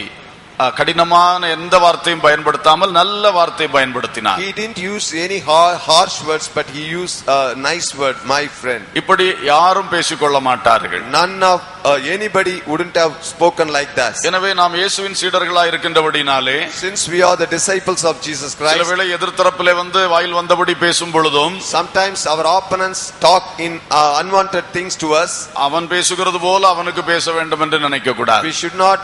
கடினமான எந்த வார்த்தையும் பயன்படுத்தாமல் நல்ல வார்த்தை பயன்படுத்தினார். He didn't use any harsh words, but he used a nice word, my friend. இப்படி யாரும் பேசிக்கொள்ள மாட்டார்கள். None of anybody wouldn't have spoken like that. எனவே நாம் இயேசுவின் சீடர்களாய் இருக்கின்றபடினாலே, Since we are the disciples of Jesus சில Christ, வேளை எதிர்த்தரப்பிலே வந்து வாயில் வந்தபடி பேசும் பொழுதும் sometimes our opponents talk in unwanted things to us. அவன் பேசுகிறது போல அவனுக்கு பேச வேண்டும் என்று நினைக்க கூடாது. We should not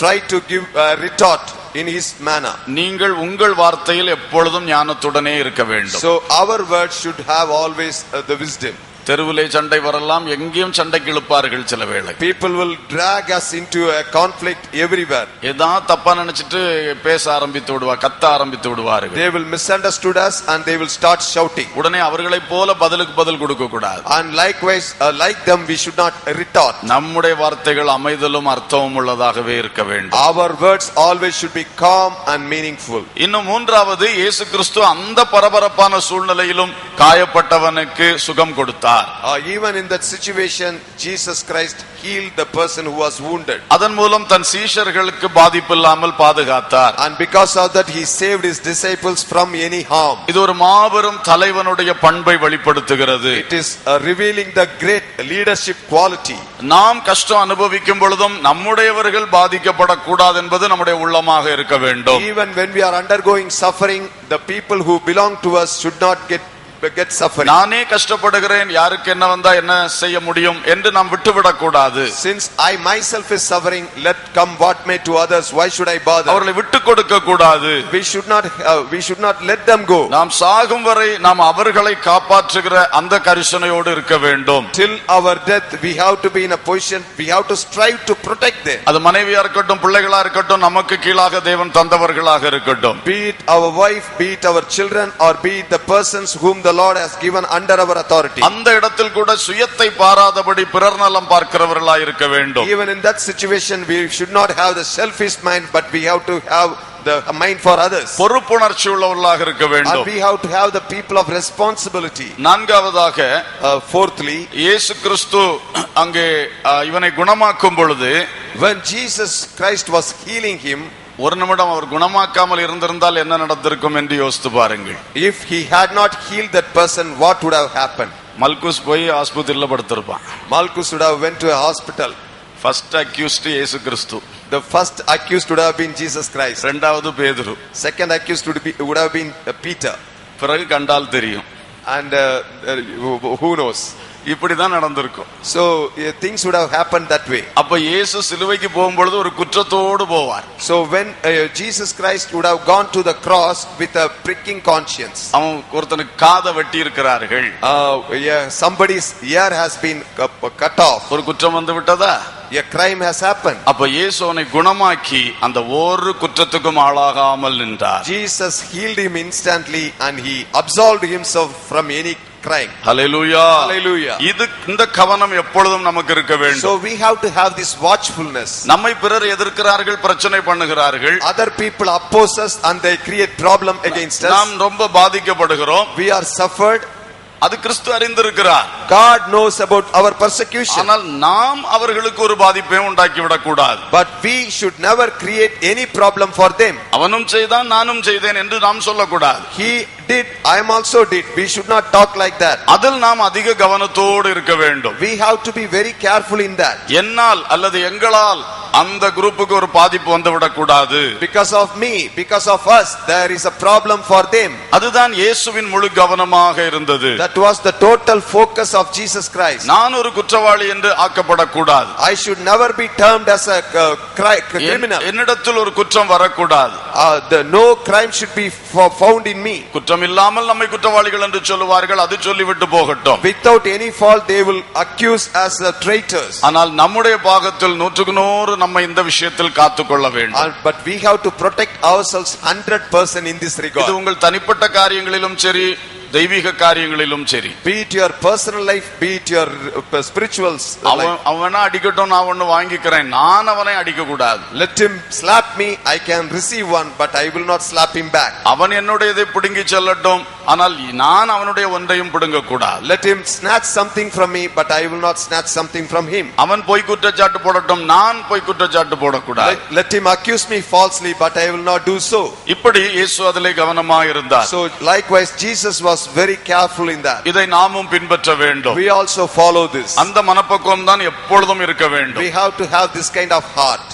try to give retort in his manner. நீங்கள் உங்கள் வார்த்தையில் எப்பொழுதும் ஞானத்துடனே இருக்க வேண்டும். So our words should have always the wisdom. தெருவிலே சண்டை வரலாம், எங்கேயும் சண்டைக்கு இழுப்பார்கள் சில வேளை. People will drag us into a conflict everywhere. ஏதா தப்பா நினைச்சிட்டு பேச ஆரம்பித்து விடுவா, கத்த ஆரம்பித்து விடுவார்கள். They will misunderstood us and they will start shouting. உடனே அவர்களை போல பதிலுக்கு பதில் கொடுக்க கூடாது. And likewise, like them, we should not retort. நம்முடைய வார்த்தைகள் அமைதலும் அர்த்தமும் உள்ளதாகவே இருக்க வேண்டும். Our words always should be calm and meaningful. இன்னும் மூன்றாவது, இயேசு கிறிஸ்து அந்த பரபரப்பான சூழ்நிலையிலும் காயப்பட்டவனுக்கு சுகம் கொடுத்தார். Even in that situation, Jesus Christ healed the person who was wounded. அதன் மூலம் தன் சீஷர்களுக்கு பாதிப்பில்லாமல் பாதுகாத்தார். And because of that, he saved his disciples from any harm. இது ஒரு மாபெரும் தலைவனுடைய பண்பை வெளிப்படுத்துகிறது. It is revealing the great leadership quality. நாம் கஷ்டம் அனுபவிக்கும் பொழுதும் நம்முடையவர்கள் பாதிக்கப்படக்கூடாது என்பது நம்முடைய உள்ளமாக இருக்க வேண்டும். Even when we are undergoing suffering, the people who belong to us should not get suffering. நானே கஷ்டப்படுகிறேன், யாருக்கு என்ன வந்தா என்ன செய்ய முடியும் என்று நாம் விட்டுவிடக் கூடாது. Since I myself is suffering, let come what may to others, why should I bother? அவர்களை விட்டு கொடுக்க கூடாது. We should not let them go. நாம் சாகும் வரை நாம் அவர்களை காப்பாற்றுகிற அந்த கரிசனையோடு இருக்க வேண்டும். Till our death, we have to be in a position, we have to strive to protect them. அது மனைவியா இருக்கட்டும், பிள்ளைகளா இருக்கட்டும், நமக்கு கீழாக தேவன் தந்தவர்களாக இருக்கட்டும். Be it our wife, be it our children, or be it the persons whom the Lord has given under our authority. அந்த இடத்தில் கூட சுயத்தை பாராதபடி பிறர் நலம் பார்க்கிறவர்களாய் இருக்க வேண்டும். Even in that situation, we should not have the selfish mind, but we have to have the mind for others. பொறுப்புணர்ச்சி உள்ளவர்களாக இருக்க வேண்டும். And we have to have the people of responsibility. நான்காவதாக, fourthly, இயேசு கிறிஸ்து அங்கே இவனை குணமாக்கும் பொழுது, when Jesus Christ was healing him, ஒரு நிமிடம் அவர் குணமாக்காமல் இருந்திருந்தால் என்ன நடந்திருக்கும் என்று யோசித்து பாருங்கள். If he had not healed that person, what would have happened? மல்குஸ் போய் ஆஸ்பத்திரியில படுத்திருப்பான். Malchus would have went to a hospital. First accused இயேசு கிறிஸ்து. The first accused would have been Jesus Christ. இரண்டாவது பேதுரு. Second accused would have been Peter. பிறகு கண்டால் தெரியும். And who knows? இப்படிதான் நடந்திருக்கும். So things would have happened that way. அப்ப இயேசு சிலுவைக்கு போகும்பொழுது ஒரு குற்றத்தோடு போவார். So when Jesus Christ would have gone to the cross with a pricking conscience. அவன் ஒருத்தனுக்கு காதை வெட்டி இருக்கிறார்கள். Somebody's ear has been cut off. ஒரு குற்றம் வந்து விட்டதா? A crime has happened. அப்ப இயேசு அவனை குணமாக்கி அந்த ஒரு குற்றத்துக்கும் ஆளாகாமல் நின்றார். Jesus healed him instantly and he absolved himself from any crime. Hallelujah. Hallelujah. இந்த கவனம் எப்பொழுதும் நமக்கு இருக்க வேண்டும். So we have to have this watchfulness. நம்மை பிறர் எதிர்க்கிறார்கள், பிரச்சனை பண்ணுகிறார்கள். Other people oppose us and they create problem against us. நாம் ரொம்ப பாதிக்கப்படுகிறோம். We are suffered. அது கிறிஸ்து அறிந்திருக்கிறார். God knows about our persecution. ஆனால் நாம் அவர்களுக்கு ஒரு பாதிப்பையும் உண்டாக்கி விடக் கூடாது. But we should never create any problem for them. அவனும் செய்தான், நானும் செய்தேன் என்று நாம் சொல்லக்கூடாது. He did, I am also did. We should not talk like that. அதில் நாம் அதிக கவனத்தோடு இருக்க வேண்டும். We have to be very careful in that. என்னால் அல்லது எங்களால் அந்த குரூப்புக்கு ஒரு பாதிப்பு வந்து விடக்கூடாது. Because of me, because of us, there is a problem for them. அதுதான் இயேசுவின் முழு கவனமாக இருந்தது. That was the total focus of Jesus Christ. நான் ஒரு குற்றவாளி என்று ஆக்கப்படக்கூடாது. I should never be termed as a criminal. என்னிடத்தில் ஒரு குற்றம் வரக்கூடாது. no crime should be found in me. குற்றம் இல்லாமல் நம்மை குற்றவாளிகள் என்று சொல்லுவார்கள், அது சொல்லிவிட்டு போகட்டும். Without any fault they will accuse as traitors. ஆனால் நம்முடைய பாகத்தில் 100% நம்ம இந்த விஷயத்தில் காத்துக்கொள்ள வேண்டும். But we have to protect ourselves 100% in this regard. இது உங்கள் தனிப்பட்ட காரியங்களிலும் சரி, தெய்வீக காரியங்களிலும் சரி. Be it your personal life, be it your spiritual life. அவனா அடிக்கட்டும், நான் ஒன்னு வாங்கிக்கிறேன், நான் அவனை அடிக்க கூடாது. Let him slap me, I can receive one, but I will not slap him back. அவன் என்னுடையதை பிடுங்கி செல்லட்டும், ஆனால் நான் அவனுடைய ஒன்றையும் பிடுங்க கூடாது. Let him snatch something from me, but I will not snatch something from him. அவன் பொய் குற்றச்சாட்டு போடட்டும், நான் பொய் குற்றச்சாட்டு போடக்கூடாது. Let him accuse me falsely, but I will not do so. இப்படி இயேசு அதிலே கவனமாக இருந்தார். So likewise Jesus was very careful in that. இதை நாமும் பின்பற்ற வேண்டும். We also follow this. அந்த மனப்பக்குவம் தான் எப்பொழுதும் இருக்க வேண்டும். We have to have this kind of heart.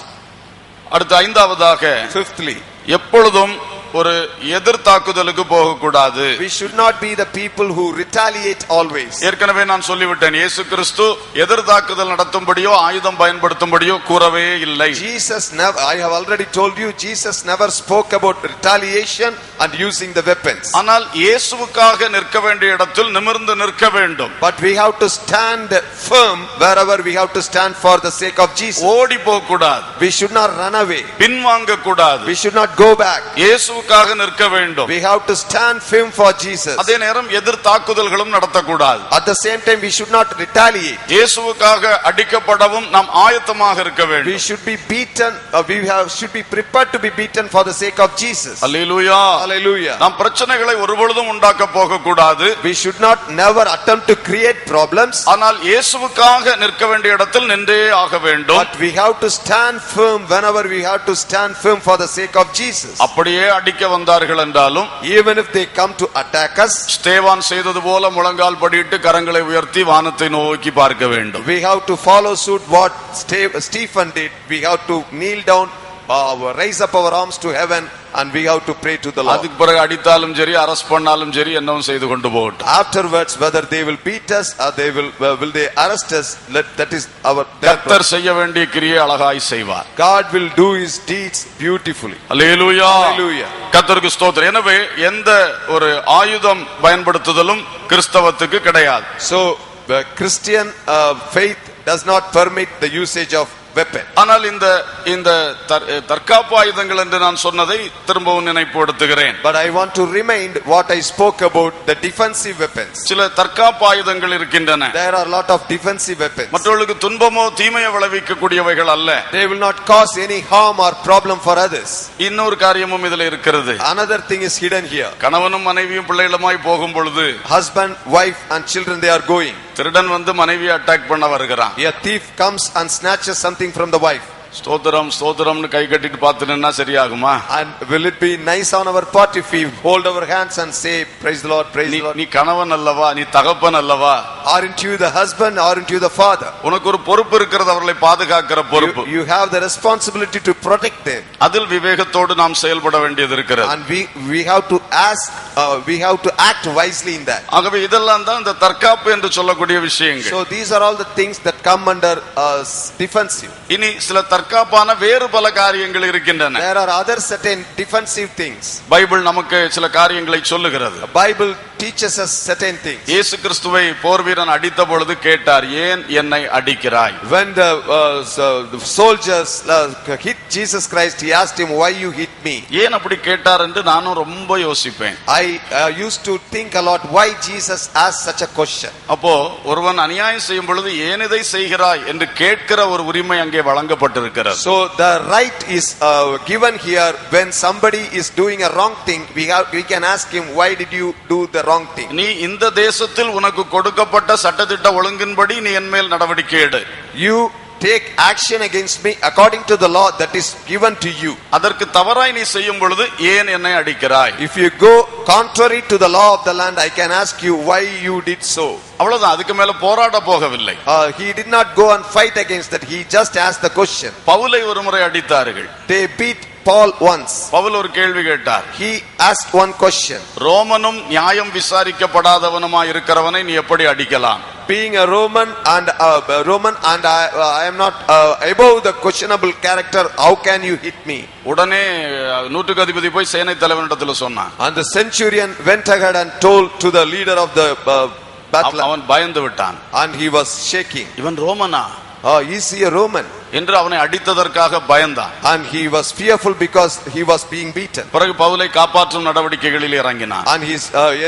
அடுத்து ஐந்தாவதாக, Fifthly, எப்பொழுதும் ஒரு எதிர்த்தாக்குதலுக்கு போகக்கூடாது. we should not be the people who retaliate always. ஏற்கனவே நான் சொல்லிவிட்டேன், இயேசு கிறிஸ்து எதிர்த்தாக்குதல் நடத்தும்படியோ ஆயுதம் பயன்படுத்தும்படியோ கூறவே இல்லை. Jesus never, I have already told you, Jesus never spoke about retaliation and using the weapons. ஆனால் இயேசுவுக்காக நிற்க வேண்டிய இடத்தில் நிமிர்ந்து நிற்க வேண்டும். But we have to stand firm wherever we have to stand for the sake of Jesus. ஓடி போக கூடாது. We should not run away. பின்வாங்க கூடாது. We should not go back. இயேசுவுக்காக நிற்க வேண்டும். We have to stand firm for Jesus. அதே நேரம் எதிர்த்தாக்குதல்களும் நடத்தக்கூடாது. At the same time we should not retaliate. இயேசுவுக்காக அடிக்கப்படவும் நாம் ஆயத்தமாக இருக்க வேண்டும். We should be beaten, should be prepared to be beaten for the sake of Jesus. Hallelujah. Hallelujah. நாம் பிரச்சனைகளை ஒருபொழுதும் உண்டாக்க போக கூடாது. We should not never attempt to create problems. ஆனால் இயேசுவுக்காக நிற்க வேண்டிய இடத்தில் நின்றே ஆக வேண்டும். But we have to stand firm whenever we have to stand firm for the sake of Jesus. அப்படியே அடிக்க வந்தார்கள் என்றாலும், Even if they come to attack us, ஸ்தேவான் செய்தது போல முழங்கால் படியிட்டு கரங்களை உயர்த்தி வானத்தை நோக்கி பார்க்க வேண்டும். we have to follow suit what Stephen did. We have to kneel down, raise up our arms to heaven, and we have to pray to the Lord. அதுக்கு பிறகு அடித்தாலும் சரி, அரஸ்ட் பண்ணாலும் சரி, என்னவும் செய்து கொண்டு போகட்டும். Afterwards, whether they will beat us or will they arrest us, that is our கர்த்தர் செய்ய வேண்டிய கிரியை அழகாய் செய்வார். God will do his deeds beautifully. Hallelujah. Hallelujah. கர்த்தருக்கு ஸ்தோத்திரம். எனவே எந்த ஒரு ஆயுதம் பயன்படுத்துதலும் கிறிஸ்தவத்துக்கு கிடையாது. So the Christian faith does not permit the usage of weapon. ஆனால் இந்த தற்காப்பு ஆயுதங்கள் என்று நான் சொன்னதை திரும்பவும் நினைப்படுத்துகிறேன். But I want to remind what I spoke about, the defensive weapons. சில தற்காப்பு ஆயுதங்கள் இருக்கின்றன. There are a lot of defensive weapons. மற்றவர்களுக்கு துன்பமோ தீமையோ விளைவிக்க கூடியவைகள் அல்ல. They will not cause any harm or problem for others. இன்னொரு காரியமும் இதில் இருக்கிறது. Another thing is hidden here. கணவனும் மனைவியும் பிள்ளைகளுமாய் போகும் பொழுது, Husband, wife and children, they are going. திருடன் வந்து மனைவியை அட்டாக் பண்ண வருகிறான். A thief comes and snatches something from the wife. ஸ்தோத்திரம் ஸ்தோத்திரம்னு கை கட்டிட்டு பார்த்து நின்னா சரியாகுமா? And will it be nice on our part if we hold our hands and say praise the Lord, praise the Lord? நீ கணவன் அல்லவா, நீ தகப்பன் அல்லவா? Aren't you the husband, aren't you the father? உனக்கு ஒரு பொறுப்பு இருக்கிறது, அவர்களை பாதுகாக்கிற பொறுப்பு. You have the responsibility to protect them. அதில் விவேகத்தோடு நாம் செயல்பட வேண்டியது இருக்கிறது. And we have to act wisely in that. ஆகவே இதெல்லாம் தான் இந்த தற்காப்பு என்று சொல்லக்கூடிய விஷயங்கள். So these are all the things that come under defensive. இனி சில தற்காப்பான வேறு பல காரியங்கள் இருக்கின்றன. There are other certain defensive things. Bible நமக்கு சில காரியங்களை சொல்லுகிறது. The Bible teaches us certain things. இயேசு கிறிஸ்துவை போர் வீரன் அடித்த பொழுது கேட்டார், ஏன் என்னை அடிக்கிறாய்? When the soldiers hit Jesus Christ, he asked him, why you hit me? ஏன் அப்படி கேட்டார் என்று நானும் ரொம்ப யோசிப்பேன். I used to think a lot, why Jesus asked such a question. அப்போ ஒருவன் அநியாயம் செய்யும் பொழுது ஏன் இதை செய்கிறாய் என்று கேட்கிற ஒரு உரிமை அங்கே வழங்கப்பட்டிருக்கிறது. So the right is given here. When somebody is doing a wrong thing, we can ask him, why did you do the wrong thing? நீ இந்த தேசத்தில் உனக்கு கொடுக்கப்பட்ட சட்டதிட்ட ஒழுங்கின்படி நீ என் மேல் நடவடிக்கை எடு. You take action against me according to the law that is given to you. அதற்கு தவறாய் நீ செய்யும் பொழுது ஏன் என்னை அடிக்கிறாய்? If you go contrary to the law of the land, I can ask you why you did so. அவ்வளவுதான், அதுக்கு மேல போராட போகவில்லை. He did not go and fight against that. He just asked the question. பவுலை ஒரு முறை அடித்தார்கள். They beat Paul once. Pavul ஒரு கேள்வி கேட்டார். He asked one question. ரோமனும் நியாயம் விசாரிக்கப்படாதவனுமாய் இருக்கிறவனை நீ எப்படி அடிக்கலாம்? being a Roman and I am not above the questionable character, how can you hit me? உடனே நூற்றுக்கு அதிபதி போய் சேனை தலைவனிடத்துல சொன்னான். And the centurion went ahead and told to the leader of the battle, அவன் பயந்து விட்டான். and he was shaking. இவன் ரோமனா Is he a Roman? என்று அவனை அடித்ததற்காக பயந்தான். And he was fearful because he was being beaten. பிறகு பவுலை காப்பாற்றும் நடவடிக்கைகளில் இறங்கினான். And he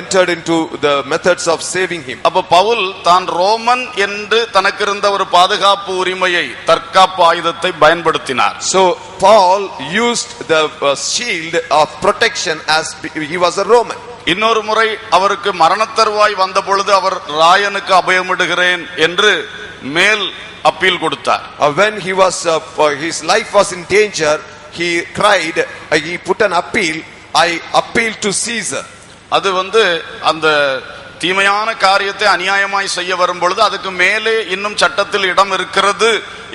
entered into the methods of saving him. அப்ப பவுல் தான் ரோமன் என்று தனக்கு இருந்த ஒரு பாதுகாப்பு உரிமையை, தற்காப்பு ஆயுதத்தை பயன்படுத்தினார். So Paul used the shield of protection as he was a Roman. இன்னொரு முறை அவருக்கு மரணத்தருவாய் வந்த பொழுது அவர் ராயனுக்கு அபயமிடுகிறேன் என்று மேல் அப்பீல் கொடுத்தார். When he was his life was in danger, he cried, he put an appeal, I appeal to Caesar. அது அந்த தீமையான காரியத்தை அநியாயமாய் செய்ய வரும் பொழுது அதுக்கு மேலே இன்னும் சட்டத்தில் இடம் இருக்கிறது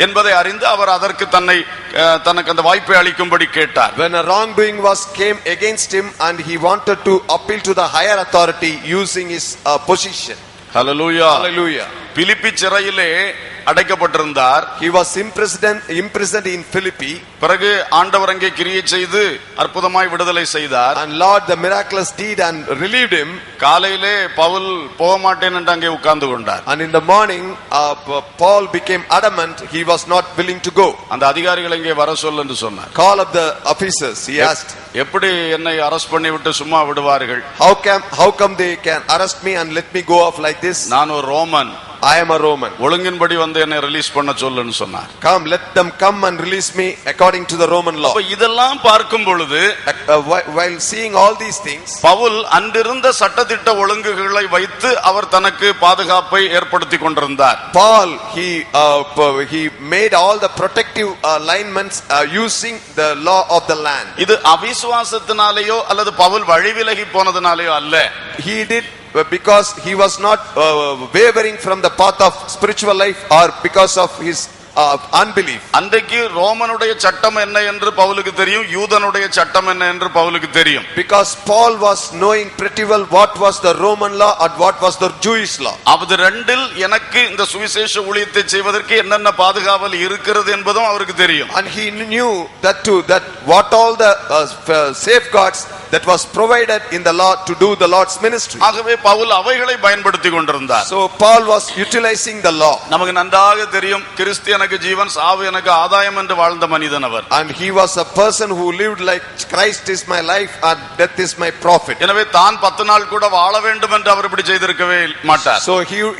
என்பதை அறிந்து அவர் அதற்கு தனக்கு அந்த வாய்ப்பை அளிக்கும்படி கேட்டார். When a wrongdoing came against him and he wanted to appeal to the higher authority using his position. Hallelujah. Hallelujah. பிலிப்பி சிறையிலே அடைக்கப்பட்டிருந்தார். He was imprisoned in Philippi. பிறகு ஆண்டவர் அங்கே கிரியை செய்து அற்புதமாய் விடுதலை செய்தார். And Lord the miraculous deed and relieved him. காலையிலே பவுல் போக மாட்டேன் என்று அங்கே உட்கார்ந்து கொண்டார். And in the morning Paul became adamant, he was not willing to go. அந்த அதிகாரிகளை இங்கே வர சொல் என்று சொன்னார். Call up the officers, he asked. எப்படி என்னை அரெஸ்ட் பண்ணி விட்டு சும்மா விடுவார்கள்? How come they can arrest me and let me go off like this? நான் ஒரு Roman. I am a Roman. ஒழுங்கின்படி என்னை ரிலீஸ் பண்ண சொல்லுன்னு சொன்னார். Come, let them come and release me according to the Roman law. அப்ப இதெல்லாம் பார்க்கும் பொழுது while seeing all these things, Pavul அன்றிருந்த சட்டதிட்ட ஒழுங்குகளை வைத்து அவர் தனக்கு பாதுகாப்பை ஏற்படுத்தி கொண்டிருந்தார். Paul he made all the protective alignments using the law of the land. இது அவிசுவாசத்தினாலேயோ அல்லது பவுல் வழிவிலகி போனதினாலேயோ அல்ல. He did because he was not wavering from the path of spiritual life or because of his unbelief. அன்றைக்கு ரோமனுடைய சட்டம் என்ன என்று பவுலுக்கு தெரியும், யூதனுடைய சட்டம் என்ன என்று பவுலுக்கு தெரியும். Because Paul was knowing pretty well what was the Roman law and what was the Jewish law. அது ரெண்டில் எனக்கு இந்த சுவிசேஷ ஊழியத்தை செய்வதற்கு என்னென்ன பாதுகாவல் இருக்கிறது என்பதும் அவருக்கு தெரியும். And he knew that too, that what all the safeguards that was provided in the law to do the Lord's ministry. ஆகவே பவுல் அவைகளை பயன்படுத்தி கொண்டிருந்தார். So Paul was utilizing the law. நமக்கு நன்றாக தெரியும், கிறிஸ்து எனக்கு ஜீவன், சாவு எனக்கு ஆதாயம் என்று வாழ்ந்த மனிதன் அவர். And he was a person who lived like Christ is my life and death is my profit. எனவே தான் 10 நாள் கூட வாழ வேண்டும் என்று அவர் இப்படி செய்திருக்கவே மாட்டார். So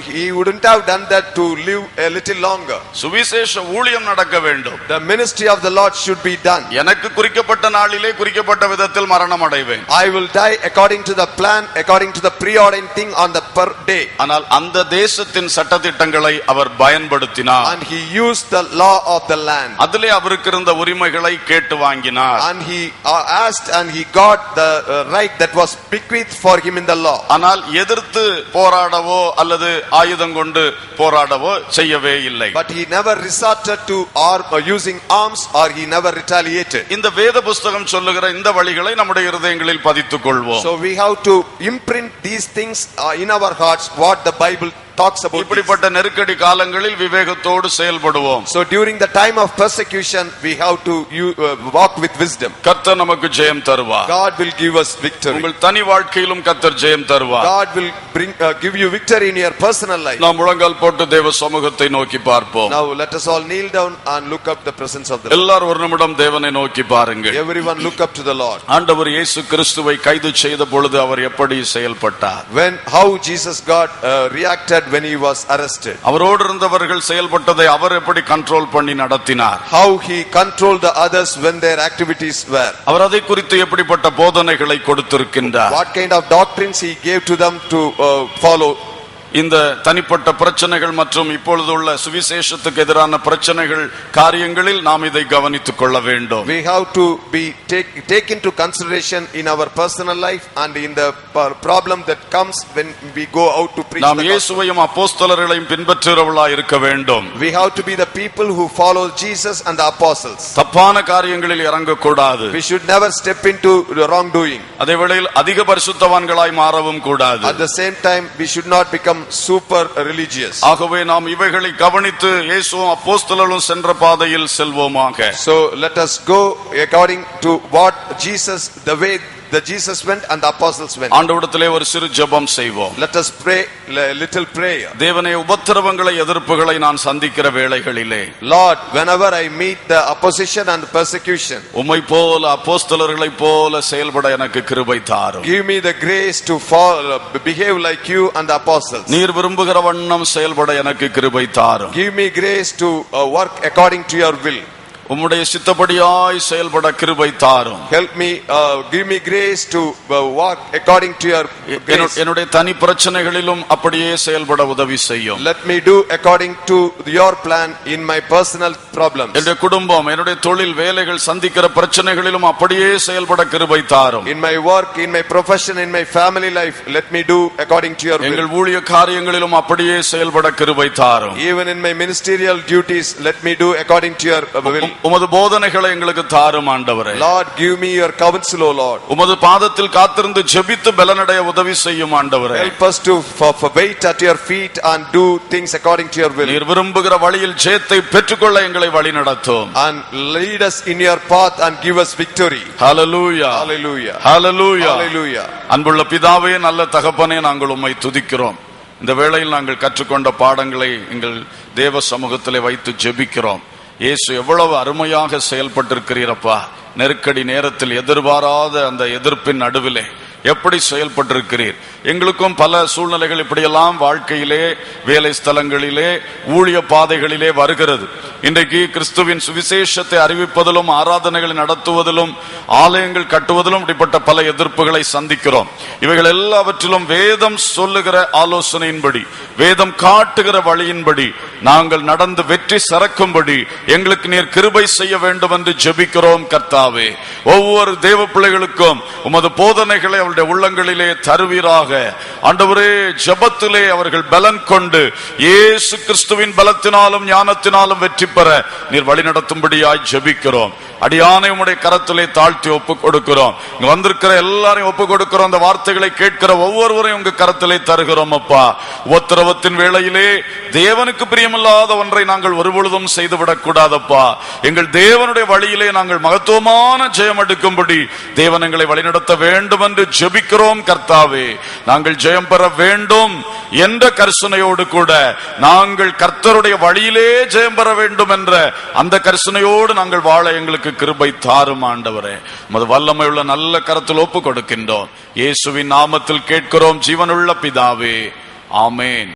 he wouldn't have done that to live a little longer. சுவிசேஷ ஊழியம் நடக்க வேண்டும். The ministry of the Lord should be done. எனக்கு குறிக்கப்பட்ட நாளிலே குறிக்கப்பட்ட விதத்தில் மரணம் அடைவேன். I will die according to the plan, according to the preordained thing on the per day. ஆனால் அந்த தேசத்தின் சட்டதிட்டங்களை அவர் பயன்படுத்தினார். And he used the law of the land. அதிலே அவருக்கு இருந்த உரிமைகளை கேட்டு வாங்கினார். And he asked and he got the right that was bequeathed for him in the law. ஆனால் எதிர்த்து போராடவோ அல்லது ஆயுதம் கொண்டு போராடவோ செய்யவே இல்லை. But he never resorted to or using arms or he never retaliated. இந்த வேத புத்தகம் சொல்லுகிற இந்த வழிகளை நம்முடைய இருதயங்களில் பதித்துக் கொள்வோம். So we have to imprint these things in our hearts what the Bible talks about. இப்படிப்பட்ட நெருக்கடி காலங்களில் விவேகத்தோடு செயல்படுவோம். So during the time of persecution we have to walk with wisdom. கர்த்தர் நமக்கு ஜெயம் தருவார். God will give us victory. உங்கள் தனி வாழ்க்கையிலும் கர்த்தர் ஜெயம் தருவார். God will give you victory in your personal life. நாம் முழங்கால் போட்டு தேவ சமூகத்தை நோக்கி பார்ப்போம். Now let us all kneel down and look up the presence of the Lord. எல்லாரும் ஒரு நிமிடம் தேவனை நோக்கி பாருங்கள். Everyone look up to the Lord. ஆண்டவர் இயேசு கிறிஸ்துவை கைது செய்த பொழுது அவர் எப்படி செயல்பட்டார்? How Jesus God reacted when he was arrested. அவரோடு இருந்தவர்கள் செயல்பட்டதை அவர் எப்படி கண்ட்ரோல் பண்ணி நடத்தினார்? How he controlled the others when their activities were. அவர் அதை குறித்து எப்படிப்பட்ட போதனைகளை கொடுத்திருக்கின்றார்? What kind of doctrines he gave to them to follow. இந்த தனிப்பட்ட பிரச்சனைகள் மற்றும் இப்பொழுது உள்ள சுவிசேஷத்துக்கு எதிரான பிரச்சனைகள் காரியங்களில் நாம் இதை கவனித்துக் கொள்ள வேண்டும். We have to take into consideration in our personal life and in the problem that comes when we go out to preach. நாம் இயேசுவையும் அப்போஸ்தலர்களையும் பின்பற்றுகிறவர்களாய் இருக்க வேண்டும். We have to be the people who follow Jesus and the apostles. தப்பான காரியங்களில் இறங்க கூடாது. We should never step into the wrongdoing. அதே வேளையில் அதிக பரிசுத்தவான்களாய் மாறவும் கூடாது. At the same time we should not become become super religious. ஆகவே நாம் இவைகளை கவனித்து இயேசுவும் அப்போஸ்தலர்களும் சென்ற பாதையில் செல்வோமாக. So let us go according to what Jesus, the way that Jesus went and the apostles went. ஆண்டவரிடத்திலே ஒரு சிறு ஜெபம் செய்வோம். Let us pray a little prayer. தேவனே, உபத்திரவங்களை எதிர்ப்புகளை நான் சந்திக்கிற வேளைகளிலே, Lord, whenever I meet the opposition and persecution, உம்மை போல அப்போஸ்தலர்களைப் போல செயல்பட எனக்கு கிருபை தாரும். give me the grace to behave like you and the apostles. நீர் விரும்புகிற வண்ணம் செயல்பட எனக்கு கிருபை தாரும். Give me grace to work according to your will. உம்முடைய சித்தப்படியாய் செயல்பட கிருபை தாரும். Help me, give me grace to walk according to your grace. என்னுடைய தனி பிரச்சனைகளிலும் அப்படியே செயல்பட உதவி செய்யும். Let me do according to your plan in my personal problems. என்னுடைய குடும்பம், என்னுடைய தொழில், வேலைகள் சந்திக்கிற பிரச்சனைகளிலும் அப்படியே செயல்பட கிருபை தாரும். In my work, in my profession, in my family life, let me do according to your will. எங்கள் ஊழிய காரியங்களிலும் அப்படியே செயல்பட கிருபை தாரும். Even in my ministerial duties, let me do according to your will. உமது போதனைகளை எங்களுக்கு தாரும் ஆண்டவரே. Lord, give me your counsel, O Lord. உமது பாதத்தில் காத்திருந்து ஜெபித்து பலனடைய உதவி செய்யும் ஆண்டவரே. Help us to wait at your feet and do things according to your will. நீர் விரும்புகிற வழியில் ஜெயத்தை பெற்றுக்கொள்ள எங்களை வழிநடத்தும். And lead us in your path and give us victory. Hallelujah. Hallelujah. Hallelujah. Hallelujah. அன்புள்ள பிதாவே, நல்ல தகப்பனே, நாங்கள் உம்மை துதிக்கிறோம். இந்த வேளையில் நாங்கள் கற்றுக்கொண்ட பாடங்களை எங்கள் தேவ சமூகத்திலே வைத்து ஜெபிக்கிறோம். இயேசு எவ்வளவு அருமையாக செயல்பட்டிருக்கிறீரப்பா. நெருக்கடி நேரத்தில் எதிர்பாராத அந்த எதிர்ப்பின் நடுவிலே எப்படி செயல்பட்டிருக்கிறீர். எங்களுக்கும் பல சூழ்நிலைகள் இப்படியெல்லாம் வாழ்க்கையிலே, வேலை ஸ்தலங்களிலே, ஊழிய பாதைகளிலே வருகிறது. இன்றைக்கு கிறிஸ்துவின் சுவிசேஷத்தை அறிவிப்பதிலும், ஆராதனைகளை நடத்துவதிலும், ஆலயங்கள் கட்டுவதிலும் இப்படிப்பட்ட பல எதிர்ப்புகளை சந்திக்கிறோம். இவைகள் எல்லாவற்றிலும் வேதம் சொல்லுகிற ஆலோசனையின்படி, வேதம் காட்டுகிற வழியின்படி நாங்கள் நடந்து வெற்றி சரக்கும்படி எங்களுக்கு நீர் கிருபை செய்ய வேண்டும் என்று ஜெபிக்கிறோம் கர்த்தாவே. ஒவ்வொரு தேவ பிள்ளைகளுக்கும் உமது போதனைகளை அவருடைய உள்ளங்களிலே தருவீராக ஆண்டவரே. ஜெபத்திலே அவர்கள் பலன் கொண்டு இயேசு கிறிஸ்துவின் பலத்தினாலும் ஞானத்தினாலும் வெற்றி பெற நீர் வழிநடத்தும்படியாய் ஜெபிக்கிறோம். அடியானை உம்முடைய கரத்திலே தாழ்த்தி ஒப்புக் கொடுக்கிறோம். இங்க வந்திருக்கிற எல்லாரையும் ஒப்புக் கொடுக்கிறோம். அந்த வார்த்தைகளை கேட்கிற ஒவ்வொருவரையும் உங்க கரத்திலே தருகிறோம் அப்பா. உபத்திரவத்தின் வேளையிலே தேவனுக்கு பிரியமில்லாத ஒன்றை நாங்கள் ஒருபொழுதும் செய்துவிடக் கூடாதப்பா. எங்கள் தேவனுடைய வழியிலே நாங்கள் மகத்துவமான ஜெயம் எடுக்கும்படி தேவன் எங்களை வழிநடத்த வேண்டும் என்று ஜெபிக்கிறோம் கர்த்தாவே. நாங்கள் ஜெயம் பெற வேண்டும் என்ற கரிசனையோடு கூட நாங்கள் கர்த்தருடைய வழியிலே ஜெயம் பெற வேண்டும் என்ற அந்த கரிசனையோடு நாங்கள் வாழ எங்களுக்கு கிருபை தாரும் ஆண்டவரே. உமது வல்லமை உள்ள நல்ல கரத்தில் ஒப்பு கொடுக்கின்றோம். இயேசுவின் நாமத்தில் கேட்கிறோம் ஜீவனுள்ள பிதாவே. ஆமென்.